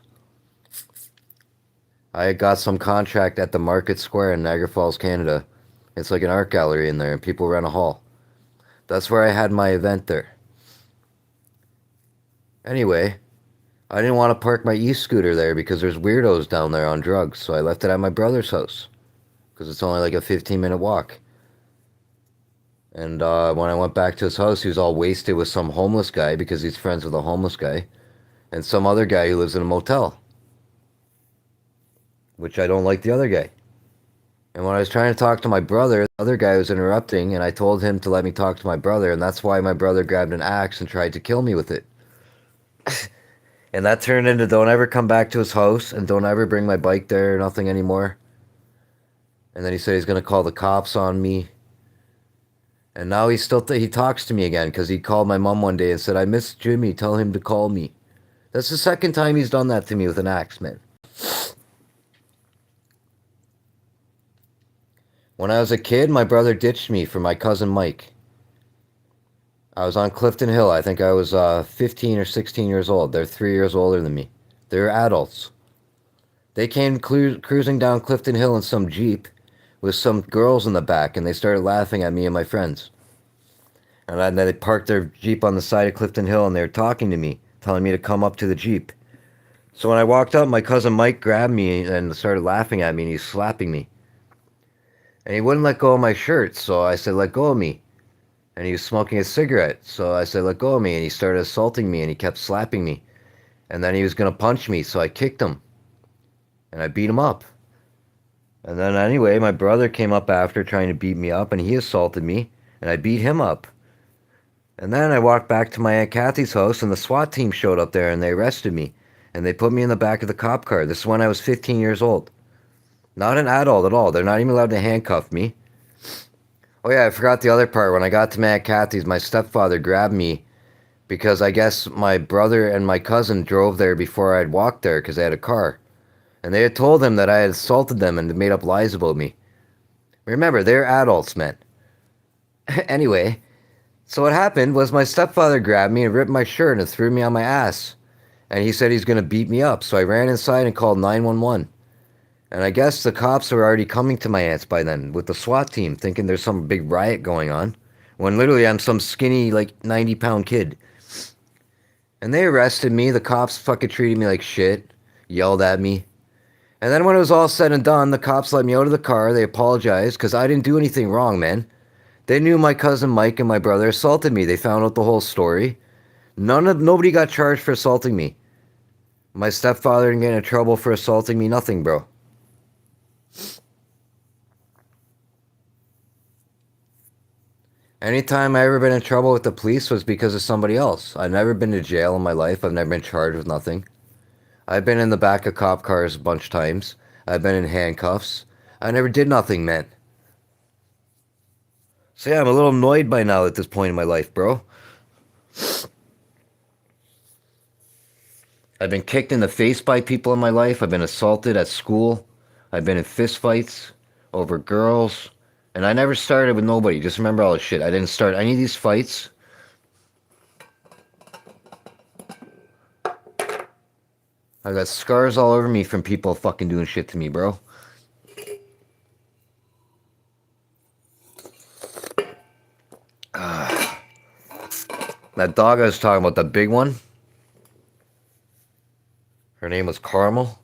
I got some contract at the Market Square in Niagara Falls, Canada. It's like an art gallery in there, and people rent a hall. That's where I had my event there. Anyway, I didn't want to park my e-scooter there because there's weirdos down there on drugs, so I left it at my brother's house. Because it's only like a 15-minute walk. And when I went back to his house, he was all wasted with some homeless guy because he's friends with a homeless guy. And some other guy who lives in a motel. Which I don't like the other guy. And when I was trying to talk to my brother, the other guy was interrupting, and I told him to let me talk to my brother, and that's why my brother grabbed an axe and tried to kill me with it. And that turned into don't ever come back to his house, and don't ever bring my bike there or nothing anymore. And then he said he's going to call the cops on me. And now he still he talks to me again because he called my mom one day and said, I miss Jimmy, tell him to call me. That's the second time he's done that to me with an axe, man. When I was a kid, my brother ditched me for my cousin Mike. I was on Clifton Hill. I think I was 15 or 16 years old. They're 3 years older than me. They're adults. They came cruising down Clifton Hill in some Jeep with some girls in the back, and they started laughing at me and my friends. And then they parked their Jeep on the side of Clifton Hill, and they were talking to me, telling me to come up to the Jeep. So when I walked up, my cousin Mike grabbed me and started laughing at me, and he's slapping me. And he wouldn't let go of my shirt, so I said, let go of me. And he was smoking a cigarette, so I said, let go of me. And he started assaulting me, and he kept slapping me. And then he was going to punch me, so I kicked him. And I beat him up. And then anyway, my brother came up after trying to beat me up, and he assaulted me, and I beat him up. And then I walked back to my Aunt Kathy's house, and the SWAT team showed up there, and they arrested me. And they put me in the back of the cop car. This is when I was 15 years old. Not an adult at all. They're not even allowed to handcuff me. Oh yeah, I forgot the other part. When I got to my Aunt Kathy's, my stepfather grabbed me because I guess my brother and my cousin drove there before I'd walked there because they had a car. And they had told him that I had assaulted them and made up lies about me. Remember, they're adults, man. Anyway, so what happened was my stepfather grabbed me and ripped my shirt and threw me on my ass. And he said he's going to beat me up. So I ran inside and called 911. And I guess the cops were already coming to my aunt's by then with the SWAT team, thinking there's some big riot going on, when literally I'm some skinny, like 90-pound kid. And they arrested me. The cops fucking treated me like shit, yelled at me. And then when it was all said and done, the cops let me out of the car. They apologized because I didn't do anything wrong, man. They knew my cousin Mike and my brother assaulted me. They found out the whole story. Nobody got charged for assaulting me. My stepfather didn't get in trouble for assaulting me. Nothing, bro. Anytime I ever been in trouble with the police was because of somebody else. I've never been to jail in my life. I've never been charged with nothing. I've been in the back of cop cars a bunch of times. I've been in handcuffs. I never did nothing, man. So yeah, I'm a little annoyed by now at this point in my life, bro. I've been kicked in the face by people in my life. I've been assaulted at school. I've been in fist fights over girls. And I never started with nobody. Just remember all this shit. I didn't start any of these fights. I got scars all over me from people fucking doing shit to me, bro. That dog I was talking about, the big one. Her name was Carmel.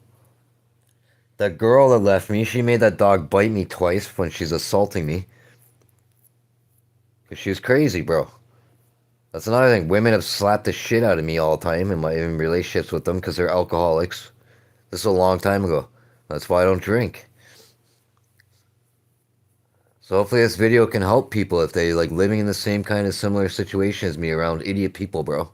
That girl that left me, she made that dog bite me twice when she's assaulting me. Because she was crazy, bro. That's another thing. Women have slapped the shit out of me all the time in relationships with them because they're alcoholics. This is a long time ago. That's why I don't drink. So hopefully this video can help people if they like living in the same kind of similar situation as me around idiot people, bro.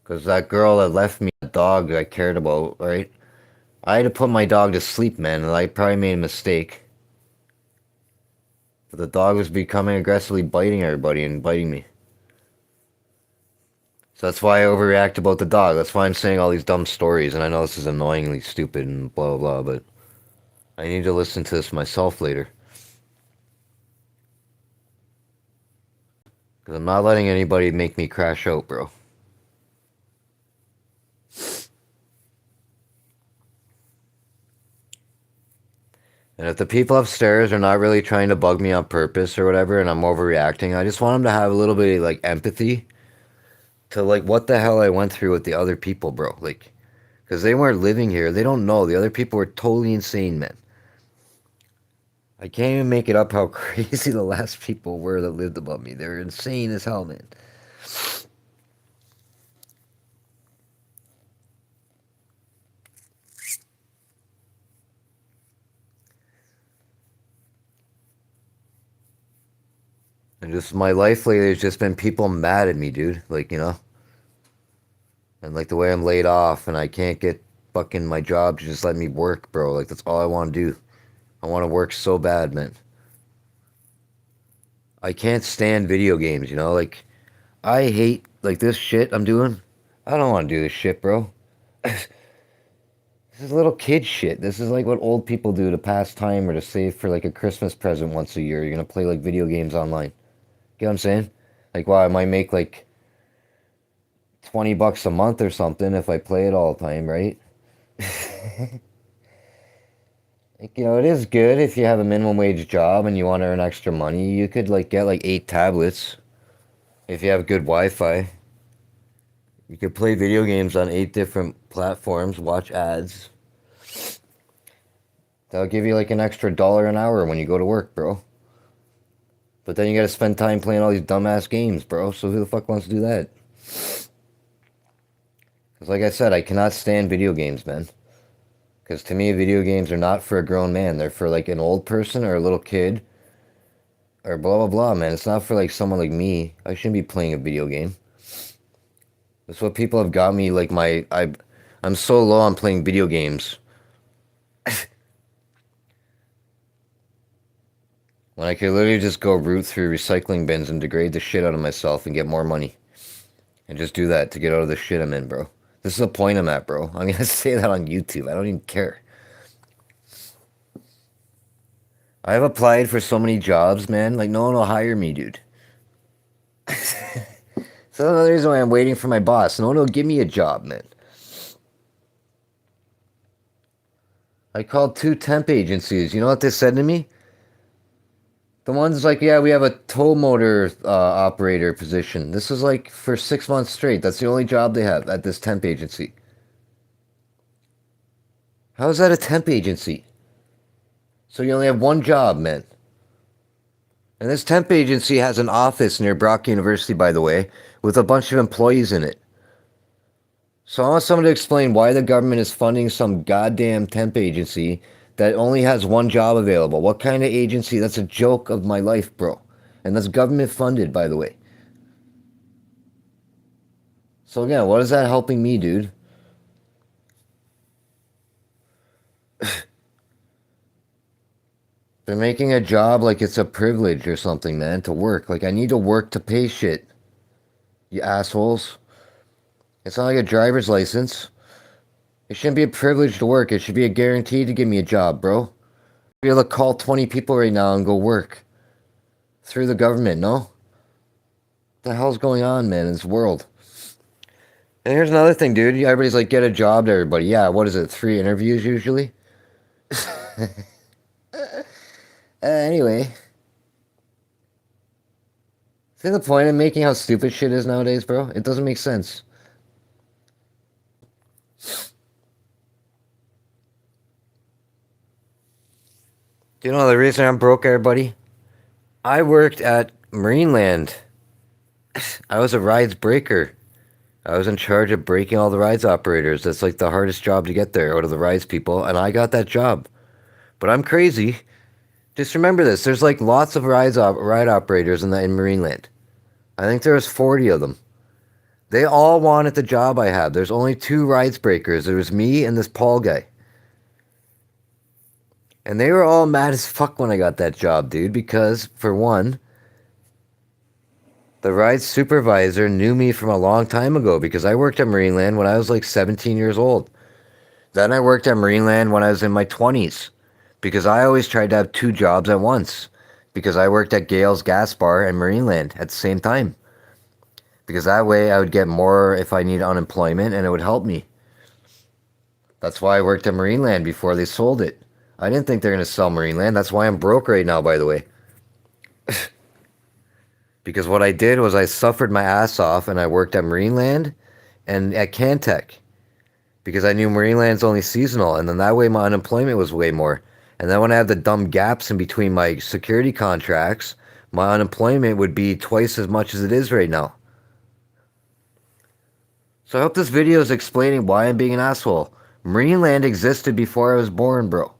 Because that girl that left me, the dog I cared about, right? I had to put my dog to sleep, man, and I probably made a mistake. But the dog was becoming aggressively biting everybody and biting me. So that's why I overreact about the dog. That's why I'm saying all these dumb stories, and I know this is annoyingly stupid and blah blah blah, but I need to listen to this myself later. Because I'm not letting anybody make me crash out, bro. And if the people upstairs are not really trying to bug me on purpose or whatever, and I'm overreacting, I just want them to have a little bit of, like, empathy to, like, what the hell I went through with the other people, bro. Like, because they weren't living here. They don't know. The other people were totally insane, man. I can't even make it up how crazy the last people were that lived above me. They were insane as hell, man. And just my life lately has just been people mad at me, dude. Like, and like the way I'm laid off and I can't get fucking my job to just let me work, bro. Like, that's all I want to do. I want to work so bad, man. I can't stand video games, Like, I hate, like, this shit I'm doing. I don't want to do this shit, bro. This is little kid shit. This is like what old people do to pass time or to save for like a Christmas present once a year. You're gonna play like video games online. Get what I'm saying? Like, wow, I might make like $20 a month or something if I play it all the time, right? Like, it is good if you have a minimum wage job and you want to earn extra money. You could like get like 8 tablets if you have good Wi-Fi. You could play video games on 8 different platforms, watch ads. That'll give you like an extra $1 an hour when you go to work, bro. But then you gotta spend time playing all these dumbass games, bro. So who the fuck wants to do that? Because like I said, I cannot stand video games, man. Because to me, video games are not for a grown man. They're for like an old person or a little kid. Or blah, blah, blah, man. It's not for like someone like me. I shouldn't be playing a video game. That's what people have got me, like I'm so low on playing video games. When I could literally just go root through recycling bins and degrade the shit out of myself and get more money. And just do that to get out of the shit I'm in, bro. This is the point I'm at, bro. I'm gonna say that on YouTube. I don't even care. I've applied for so many jobs, man. Like, no one will hire me, dude. So that's another reason why I'm waiting for my boss. No one will give me a job, man. I called 2 temp agencies. You know what they said to me? The one's like, yeah, we have a tow motor operator position. This is like for 6 months straight. That's the only job they have at this temp agency. How is that a temp agency? So you only have one job, man. And this temp agency has an office near Brock University, by the way, with a bunch of employees in it. So I want someone to explain why the government is funding some goddamn temp agency that only has one job available. What kind of agency? That's a joke of my life, bro. And that's government funded, by the way. So again, what is that helping me, dude? They're making a job like it's a privilege or something, man, to work. Like, I need to work to pay shit. You assholes. It's not like a driver's license. It shouldn't be a privilege to work. It should be a guarantee to give me a job, bro. Be able to call 20 people right now and go work. Through the government, no? What the hell's going on, man, in this world? And here's another thing, dude. Everybody's like, get a job to everybody. Yeah, what is it? 3 interviews usually? Anyway. See the point of making how stupid shit is nowadays, bro? It doesn't make sense. Do you know the reason I'm broke, everybody? I worked at Marineland. I was a rides breaker. I was in charge of breaking all the rides operators. That's like the hardest job to get there out of the rides people, and I got that job. But I'm crazy. Just remember this. There's like lots of ride operators in Marineland. I think there was 40 of them. They all wanted the job I had. There's only 2 rides breakers. There was me and this Paul guy. And they were all mad as fuck when I got that job, dude, because, for one, the ride supervisor knew me from a long time ago because I worked at Marineland when I was like 17 years old. Then I worked at Marineland when I was in my 20s because I always tried to have 2 jobs at once because I worked at Gale's Gas Bar and Marineland at the same time. Because that way I would get more if I need unemployment and it would help me. That's why I worked at Marineland before they sold it. I didn't think they're going to sell Marineland. That's why I'm broke right now, by the way. Because what I did was I suffered my ass off and I worked at Marineland and at Cantech. Because I knew Marineland's only seasonal, and then that way my unemployment was way more. And then when I had the dumb gaps in between my security contracts, my unemployment would be twice as much as it is right now. So I hope this video is explaining why I'm being an asshole. Marineland existed before I was born, bro.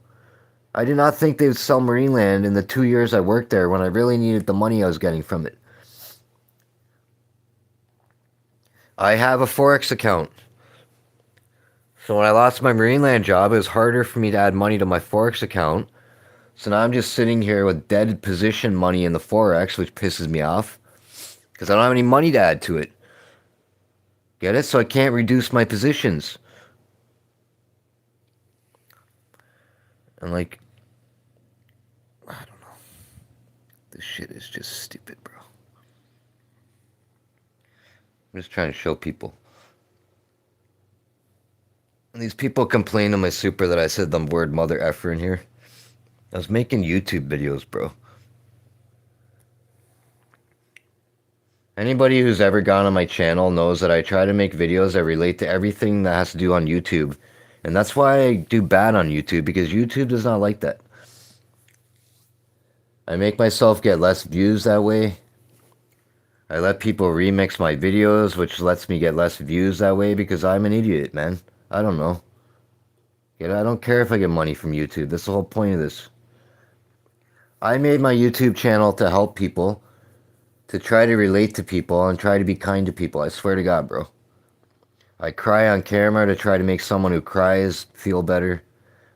I did not think they would sell Marineland in the 2 years I worked there when I really needed the money I was getting from it. I have a Forex account. So when I lost my Marineland job, it was harder for me to add money to my Forex account. So now I'm just sitting here with dead position money in the Forex, which pisses me off. Because I don't have any money to add to it. Get it? So I can't reduce my positions. And like, I don't know. This shit is just stupid, bro. I'm just trying to show people. And these people complain to my super that I said the word mother effer in here. I was making YouTube videos, bro. Anybody who's ever gone on my channel knows that I try to make videos that relate to everything that has to do on YouTube. And that's why I do bad on YouTube, because YouTube does not like that. I make myself get less views that way. I let people remix my videos, which lets me get less views that way, because I'm an idiot, man. I don't know. I don't care if I get money from YouTube. That's the whole point of this. I made my YouTube channel to help people, to try to relate to people, and try to be kind to people. I swear to God, bro. I cry on camera to try to make someone who cries feel better.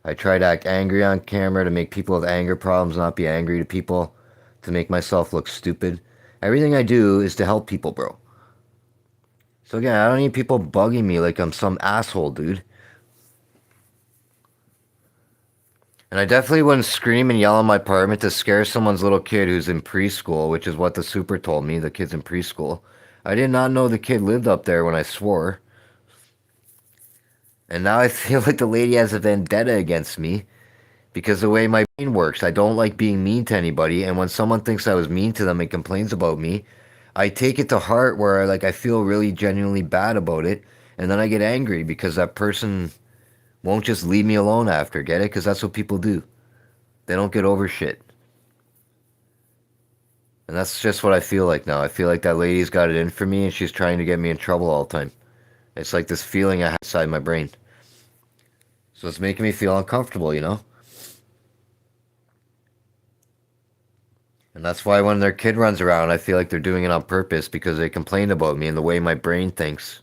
I try to act angry on camera to make people with anger problems not be angry to people, to make myself look stupid. Everything I do is to help people, bro. So again, I don't need people bugging me like I'm some asshole, dude. And I definitely wouldn't scream and yell in my apartment to scare someone's little kid who's in preschool, which is what the super told me, the kid's in preschool. I did not know the kid lived up there when I swore. And now I feel like the lady has a vendetta against me because the way my brain works. I don't like being mean to anybody, and when someone thinks I was mean to them and complains about me, I take it to heart where I feel really genuinely bad about it, and then I get angry because that person won't just leave me alone after, get it? Because that's what people do. They don't get over shit. And that's just what I feel like now. I feel like that lady's got it in for me and she's trying to get me in trouble all the time. It's like this feeling I have inside my brain. So it's making me feel uncomfortable, you know? And that's why when their kid runs around, I feel like they're doing it on purpose because they complain about me, and the way my brain thinks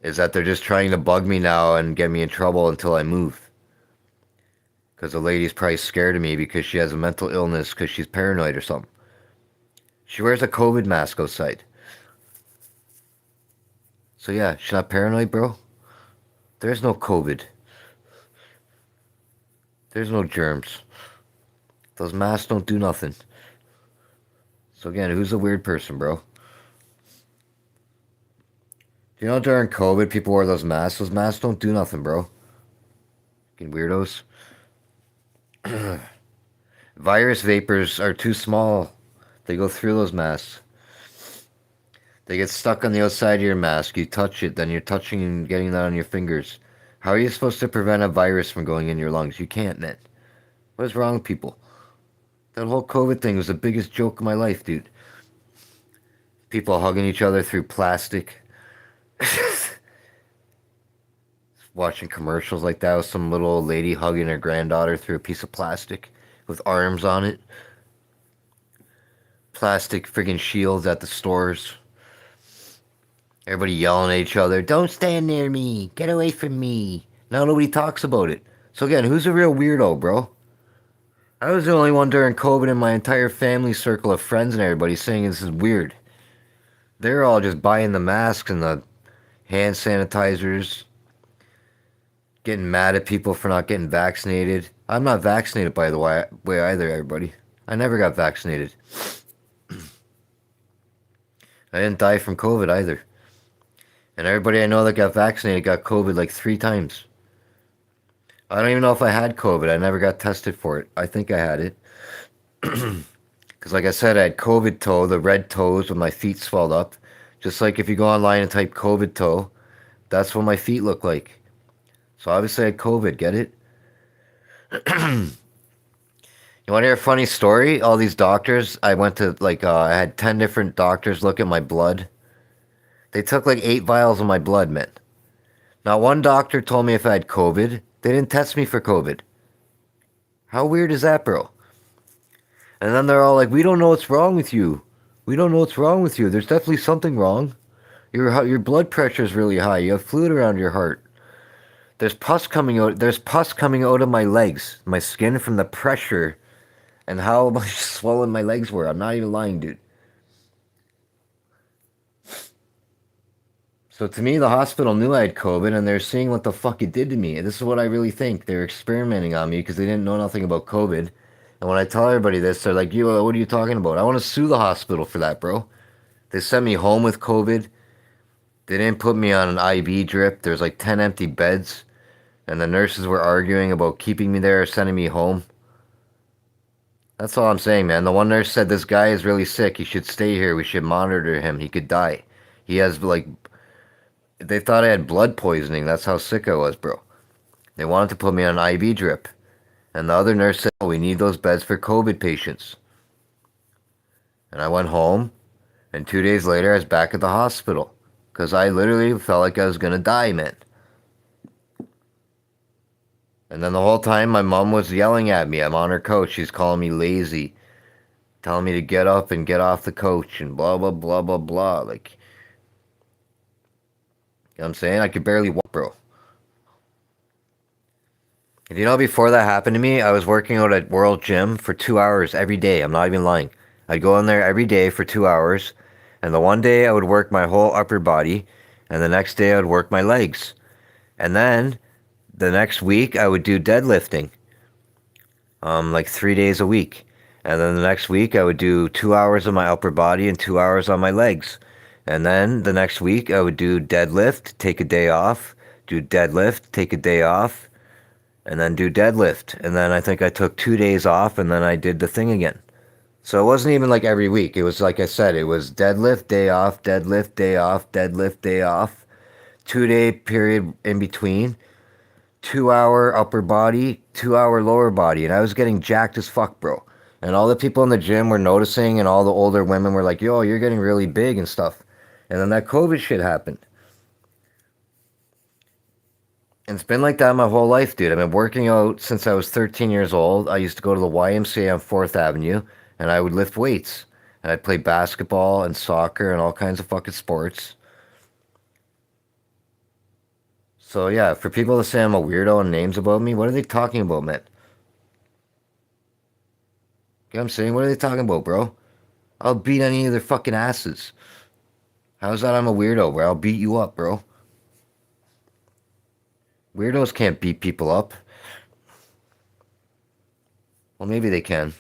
is that they're just trying to bug me now and get me in trouble until I move. Because the lady's probably scared of me because she has a mental illness because she's paranoid or something. She wears a COVID mask outside. So yeah, she's not paranoid, bro. There's no COVID. There's no germs. Those masks don't do nothing. So again, who's a weird person, bro? You know, during COVID, people wore those masks. Those masks don't do nothing, bro. Fucking weirdos. Virus vapors are too small. They go through those masks. They get stuck on the outside of your mask. You touch it, then you're touching and getting that on your fingers. How are you supposed to prevent a virus from going in your lungs? You can't, man. What is wrong with people? That whole COVID thing was the biggest joke of my life, dude. People hugging each other through plastic. Watching commercials like that with some little old lady hugging her granddaughter through a piece of plastic with arms on it. Plastic friggin' shields at the stores. Everybody yelling at each other, "Don't stand near me, get away from me." Now nobody talks about it. So again, who's a real weirdo, bro? I was the only one during COVID in my entire family circle of friends and everybody saying this is weird. They're all just buying the masks and the hand sanitizers, getting mad at people for not getting vaccinated. I'm not vaccinated, by the way either, everybody. I never got vaccinated. I didn't die from COVID either. And everybody I know that got vaccinated got COVID like 3 times. I don't even know if I had COVID. I never got tested for it. I think I had it. Because like I said, I had COVID toe, the red toes when my feet swelled up. Just like if you go online and type COVID toe, that's what my feet look like. So obviously I had COVID, get it? You want to hear a funny story? All these doctors, I went to I had 10 different doctors look at my blood. They took like 8 vials of my blood, man. Not one doctor told me if I had COVID. They didn't test me for COVID. How weird is that, bro? And then they're all like, we don't know what's wrong with you. We don't know what's wrong with you. There's definitely something wrong. Your blood pressure is really high. You have fluid around your heart. There's pus coming out. There's pus coming out of my legs, my skin from the pressure, and how much swollen my legs were. I'm not even lying, dude. So to me, the hospital knew I had COVID, and they're seeing what the fuck it did to me. And this is what I really think. They're experimenting on me because they didn't know nothing about COVID. And when I tell everybody this, they're like, "You, what are you talking about?" I want to sue the hospital for that, bro. They sent me home with COVID. They didn't put me on an IV drip. There's like 10 empty beds, and the nurses were arguing about keeping me there or sending me home. That's all I'm saying, man. The one nurse said this guy is really sick. He should stay here. We should monitor him. He could die. He has like they thought I had blood poisoning. That's how sick I was, bro. They wanted to put me on an IV drip. And the other nurse said, "Oh, we need those beds for COVID patients." And I went home, and 2 days later, I was back at the hospital. Because I literally felt like I was going to die, man. And then the whole time, my mom was yelling at me. I'm on her couch. She's calling me lazy, telling me to get up and get off the couch, and blah, blah, blah, blah, blah. Like, you know what I'm saying? I could barely walk, bro. And you know, before that happened to me, I was working out at World Gym for 2 hours every day. I'm not even lying. I'd go in there every day for 2 hours. And the one day I would work my whole upper body. And the next day I would work my legs. And then the next week I would do deadlifting. Like 3 days a week. And then the next week I would do 2 hours on my upper body and 2 hours on my legs. And then the next week I would do deadlift, take a day off, do deadlift, take a day off, and then do deadlift. And then I think I took 2 days off and then I did the thing again. So it wasn't even like every week. It was like I said, it was deadlift, day off, deadlift, day off, deadlift, day off, 2 day period in between, 2 hour upper body, 2 hour lower body. And I was getting jacked as fuck, bro. And all the people in the gym were noticing, and all the older women were like, "Yo, you're getting really big and stuff." And then that COVID shit happened. And it's been like that my whole life, dude. I've been working out since I was 13 years old. I used to go to the YMCA on 4th Avenue, and I would lift weights. And I'd play basketball and soccer and all kinds of fucking sports. So yeah, for people to say I'm a weirdo and names about me, what are they talking about, man? You know what I'm saying? What are they talking about, bro? I'll beat any of their fucking asses. How's that I'm a weirdo, bro? I'll beat you up, bro. Weirdos can't beat people up. Well, maybe they can,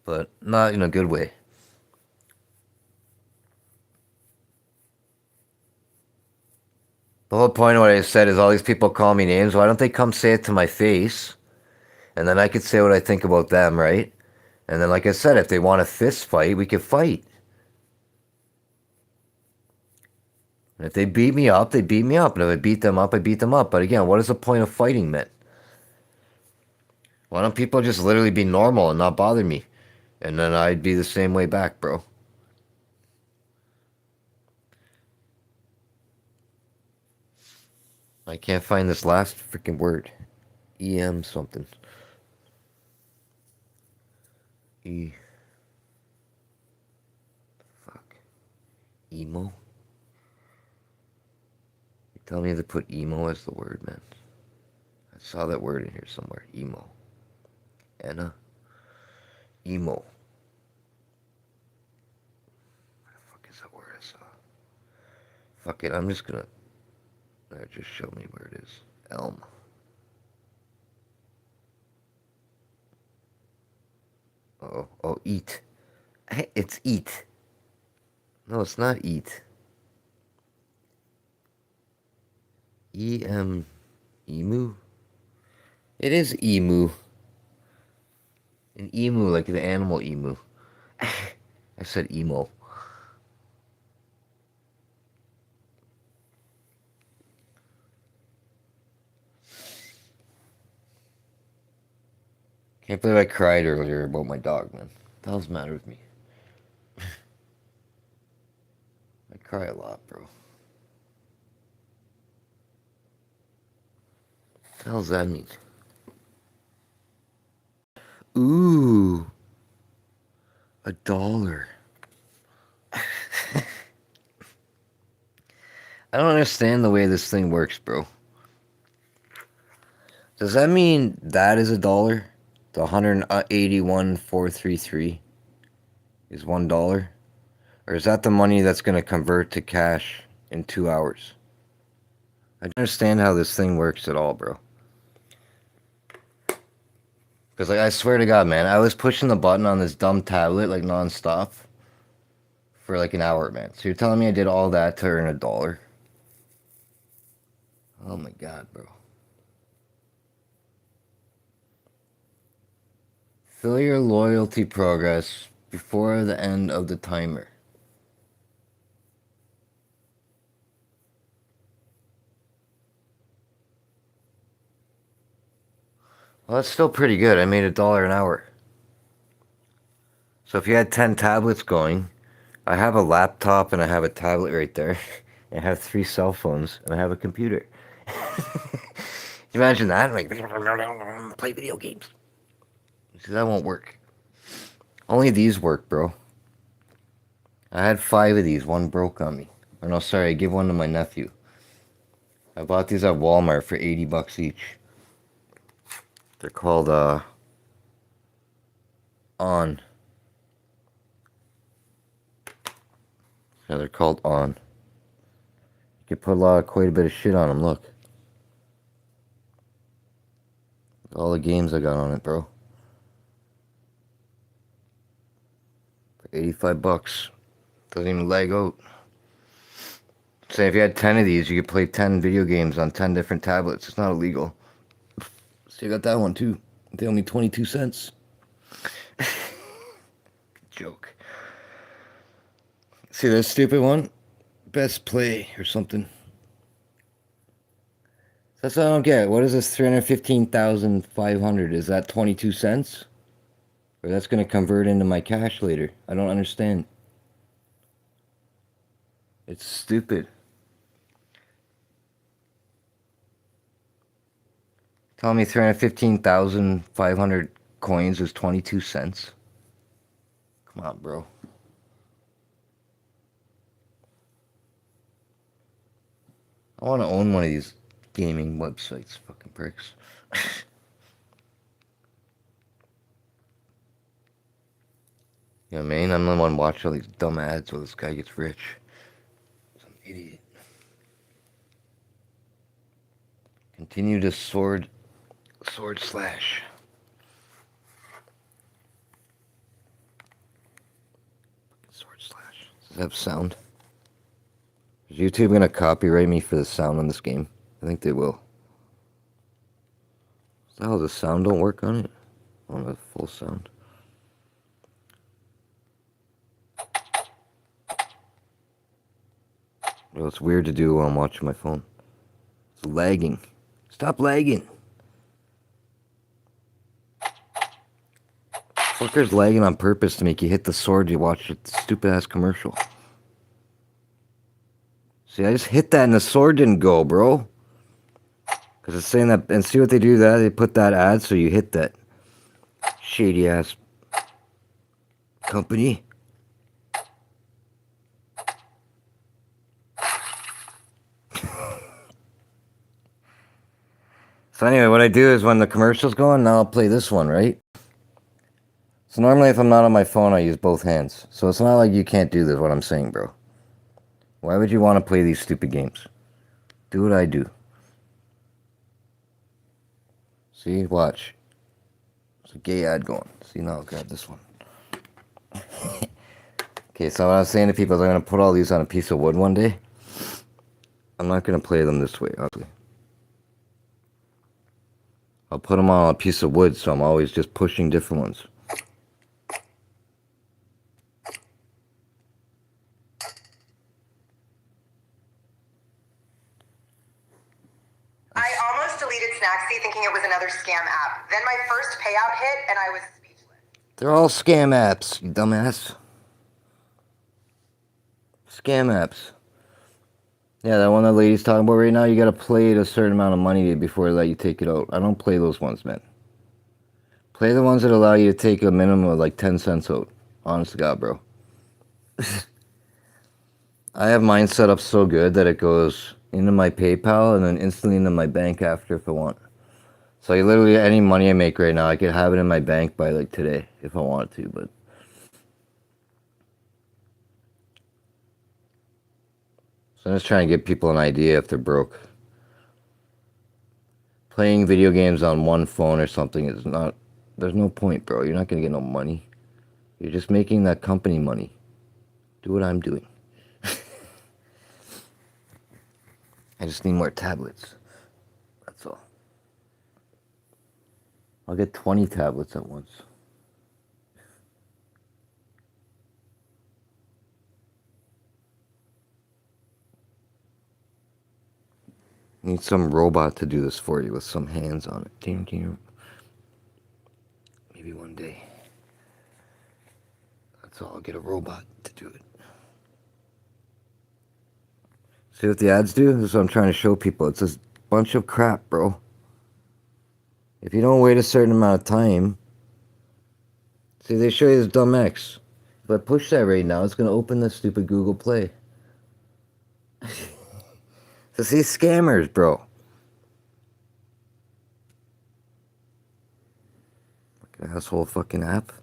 but not in a good way. The whole point of what I said is all these people call me names. Why don't they come say it to my face? And then I could say what I think about them, right? And then, like I said, if they want a fist fight, we could fight. And if they beat me up, they beat me up. And if I beat them up, I beat them up. But again, what is the point of fighting, man? Why don't people just literally be normal and not bother me? And then I'd be the same way back, bro. I can't find this last freaking word. EM something. E. Fuck. Emo? You tell me to put emo as the word, man. I saw that word in here somewhere. Emo. Anna? Emo. What the fuck is that word I saw? Fuck it, I'm just gonna... just show me where it is. Elm. Oh, eat. It's eat. No, it's not eat. Emu? It is emu. An emu, like the animal emu. I said emo. Can't believe I cried earlier about my dog, man. What the hell's the matter with me? I cry a lot, bro. What the hell's that mean? Ooh, $1. I don't understand the way this thing works, bro. Does that mean that is $1? The 181,433 is $1? Or is that the money that's going to convert to cash in 2 hours? I don't understand how this thing works at all, bro. Because, like, I swear to God, man, I was pushing the button on this dumb tablet, like, nonstop for, like, an hour, man. So you're telling me I did all that to earn $1? Oh, my God, bro. Fill your loyalty progress before the end of the timer. Well, that's still pretty good. I made $1 an hour. So if you had 10 tablets going, I have a laptop and I have a tablet right there. I have 3 cell phones and I have a computer. Imagine that, like, play video games. See, that won't work. Only these work, bro. I had 5 of these. One broke on me. Or no, sorry, I gave one to my nephew. I bought these at Walmart for $80 each. They're called, On. Yeah, they're called On. You can put quite a bit of shit on them, look. All the games I got on it, bro. For $85. Doesn't even lag out. Say if you had 10 of these, you could play 10 video games on 10 different tablets. It's not illegal. So you got that one too. They owe me 22 cents. Joke. See that stupid one? Best play or something. That's what I don't get. What is this 315,500? Is that 22 cents? Or that's going to convert into my cash later? I don't understand. It's stupid. Tell me 315,500 coins is 22 cents. Come on, bro. I want to own one of these gaming websites, fucking pricks. You know what I mean? I'm the one watching all these dumb ads while this guy gets rich. Some idiot. Continue to sword slash. Sword slash. Does it have sound? Is YouTube gonna copyright me for the sound on this game? I think they will. How the sound don't work on it? On the full sound. Well, it's weird to do while I'm watching my phone. It's lagging. Stop lagging. Fucker's lagging on purpose to make you hit the sword you watch a stupid ass commercial. See, I just hit that and the sword didn't go, bro. Because it's saying that, and see what they do there? They put that ad so you hit that shady ass company. So anyway, what I do is when the commercial's going, now I'll play this one, right? So normally if I'm not on my phone, I use both hands. So it's not like you can't do this, what I'm saying, bro. Why would you want to play these stupid games? Do what I do. See, watch. There's a gay ad going. See, now I'll grab this one. Okay, so what I was saying to people is I'm going to put all these on a piece of wood one day. I'm not going to play them this way, obviously. I'll put them on a piece of wood, so I'm always just pushing different ones. I almost deleted Snacksy thinking it was another scam app. Then my first payout hit and I was speechless. They're all scam apps, you dumbass. Scam apps. Yeah, that one that lady's talking about right now, you gotta play it a certain amount of money before they let you take it out. I don't play those ones, man. Play the ones that allow you to take a minimum of like 10 cents out. Honest to God, bro. I have mine set up so good that it goes into my PayPal and then instantly into my bank after if I want. So I literally, any money I make right now, I could have it in my bank by like today if I wanted to, but so I'm just trying to give people an idea if they're broke. Playing video games on one phone or something is not, there's no point, bro. You're not going to get no money. You're just making that company money. Do what I'm doing. I just need more tablets. That's all. I'll get 20 tablets at once. Need some robot to do this for you with some hands on it. Can you? Maybe one day. That's all. I'll get a robot to do it. See what the ads do? This is what I'm trying to show people. It's a bunch of crap, bro. If you don't wait a certain amount of time, see, they show you this dumb X. If I push that right now, it's going to open the stupid Google Play. So see, scammers, bro. Fucking asshole fucking app.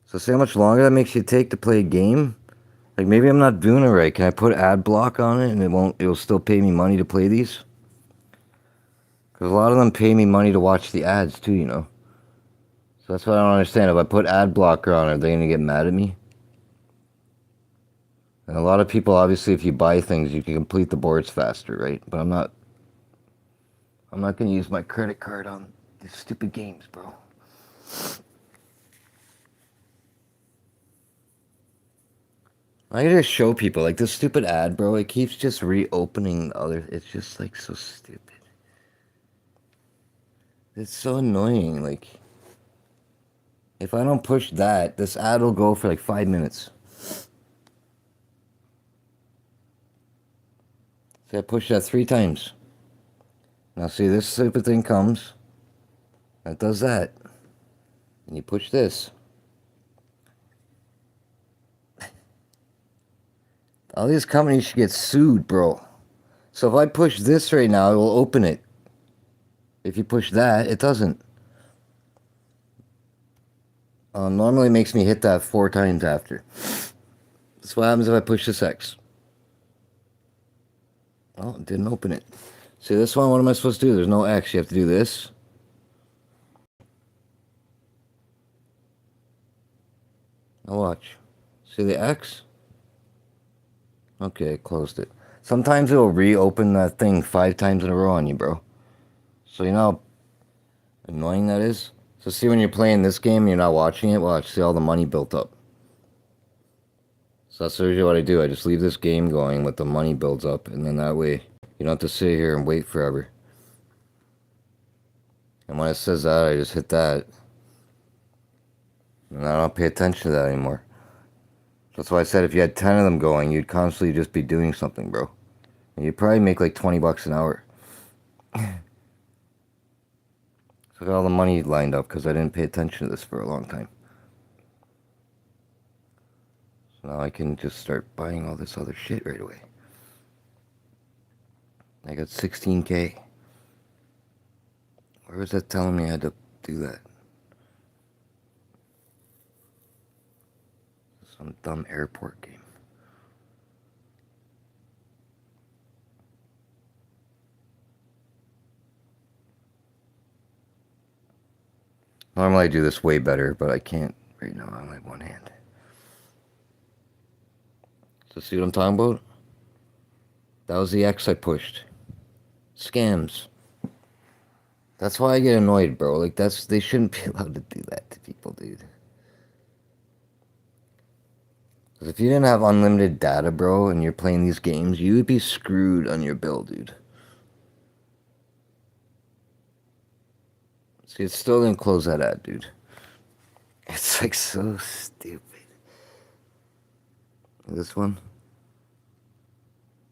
So see how much longer that makes you take to play a game? Like, maybe I'm not doing it right. Can I put ad block on it and it'll still pay me money to play these? Because a lot of them pay me money to watch the ads too, you know? So that's what I don't understand. If I put ad blocker on, are they going to get mad at me? And a lot of people, obviously, if you buy things, you can complete the boards faster, right? But I'm not going to use my credit card on these stupid games, bro. I can just show people, like, this stupid ad, bro, it keeps just reopening the other, it's just, like, so stupid. It's so annoying, like, if I don't push that, this ad will go for, like, 5 minutes. See, I pushed that 3 times. Now, see, this stupid thing comes, and it does that, and you push this. All these companies should get sued, bro. So if I push this right now, it will open it. If you push that, it doesn't. Normally it makes me hit that 4 times after. That's what happens if I push this X. Oh, it didn't open it. See, this one, what am I supposed to do? There's no X. You have to do this. Now watch. See the X? Okay, closed it. Sometimes it'll reopen that thing 5 times in a row on you, bro. So you know how annoying that is? So see, when you're playing this game and you're not watching it, watch, see all the money built up. So that's usually what I do. I just leave this game going with the money builds up, and then that way you don't have to sit here and wait forever. And when it says that, I just hit that. And I don't pay attention to that anymore. That's why I said if you had 10 of them going, you'd constantly just be doing something, bro. And you'd probably make like 20 bucks an hour. So I got all the money lined up because I didn't pay attention to this for a long time. So now I can just start buying all this other shit right away. I got 16K. Where was that telling me I had to do that? Some dumb airport game. Normally I do this way better, but I can't right now. I only have one hand. So see what I'm talking about? That was the X I pushed. Scams. That's why I get annoyed, bro. Like, they shouldn't be allowed to do that to people, dude. Because if you didn't have unlimited data, bro, and you're playing these games, you would be screwed on your bill, dude. See, it still didn't close that ad, dude. It's like so stupid. This one.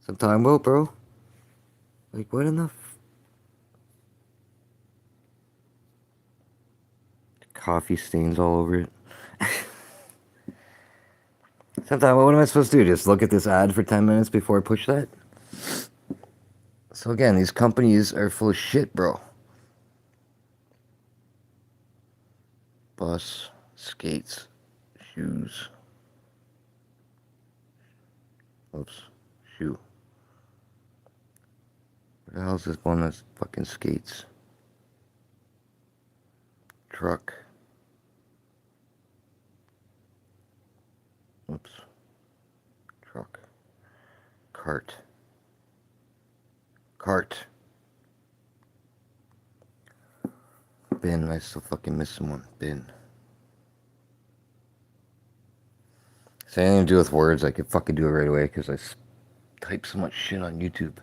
Some time about, bro. Like, what in the Coffee stains all over it. Sometimes, what am I supposed to do? Just look at this ad for 10 minutes before I push that? So again, these companies are full of shit, bro. Bus, skates, shoes. Oops, shoe. What the hell is this one that's fucking skates? Truck. Oops. Truck. Cart. Cart. Bin. I still fucking missing one. Bin. It's anything to do with words, I could fucking do it right away because I type so much shit on YouTube.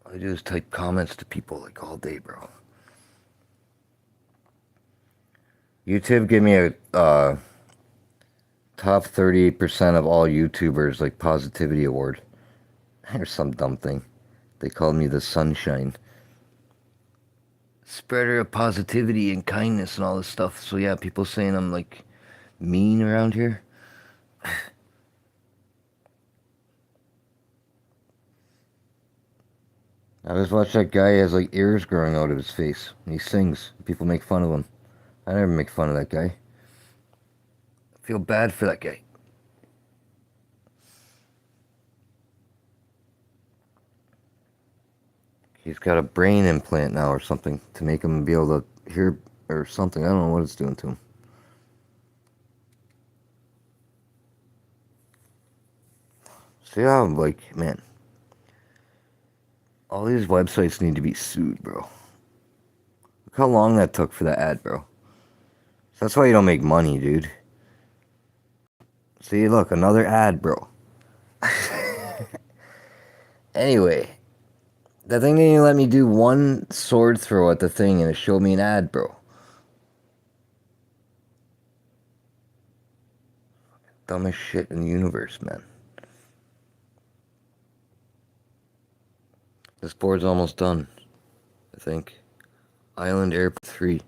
All I do is type comments to people like all day, bro. YouTube gave me a top 30% of all YouTubers like positivity award. Or some dumb thing. They called me the sunshine. Spreader of positivity and kindness and all this stuff. So yeah, people saying I'm like mean around here. I just watched that guy, he has like ears growing out of his face. And he sings. People make fun of him. I never make fun of that guy. I feel bad for that guy. He's got a brain implant now or something to make him be able to hear or something. I don't know what it's doing to him. See how I'm like, man, all these websites need to be sued, bro. Look how long that took for that ad, bro. That's why you don't make money, dude. See, look, another ad, bro. Anyway, that thing didn't even let me do one sword throw at the thing and it showed me an ad, bro. Dumbest shit in the universe, man. This board's almost done, I think. Island Airport 3.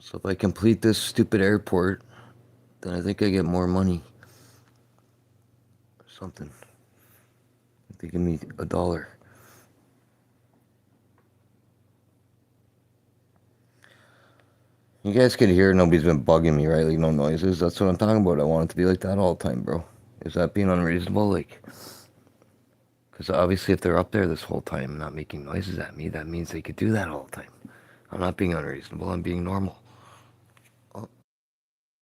So if I complete this stupid airport, then I think I get more money. Or something. They give me $1. You guys could hear nobody's been bugging me, right? Like no noises. That's what I'm talking about. I want it to be like that all the time, bro. Is that being unreasonable? Like, because obviously if they're up there this whole time not making noises at me, that means they could do that all the time. I'm not being unreasonable. I'm being normal.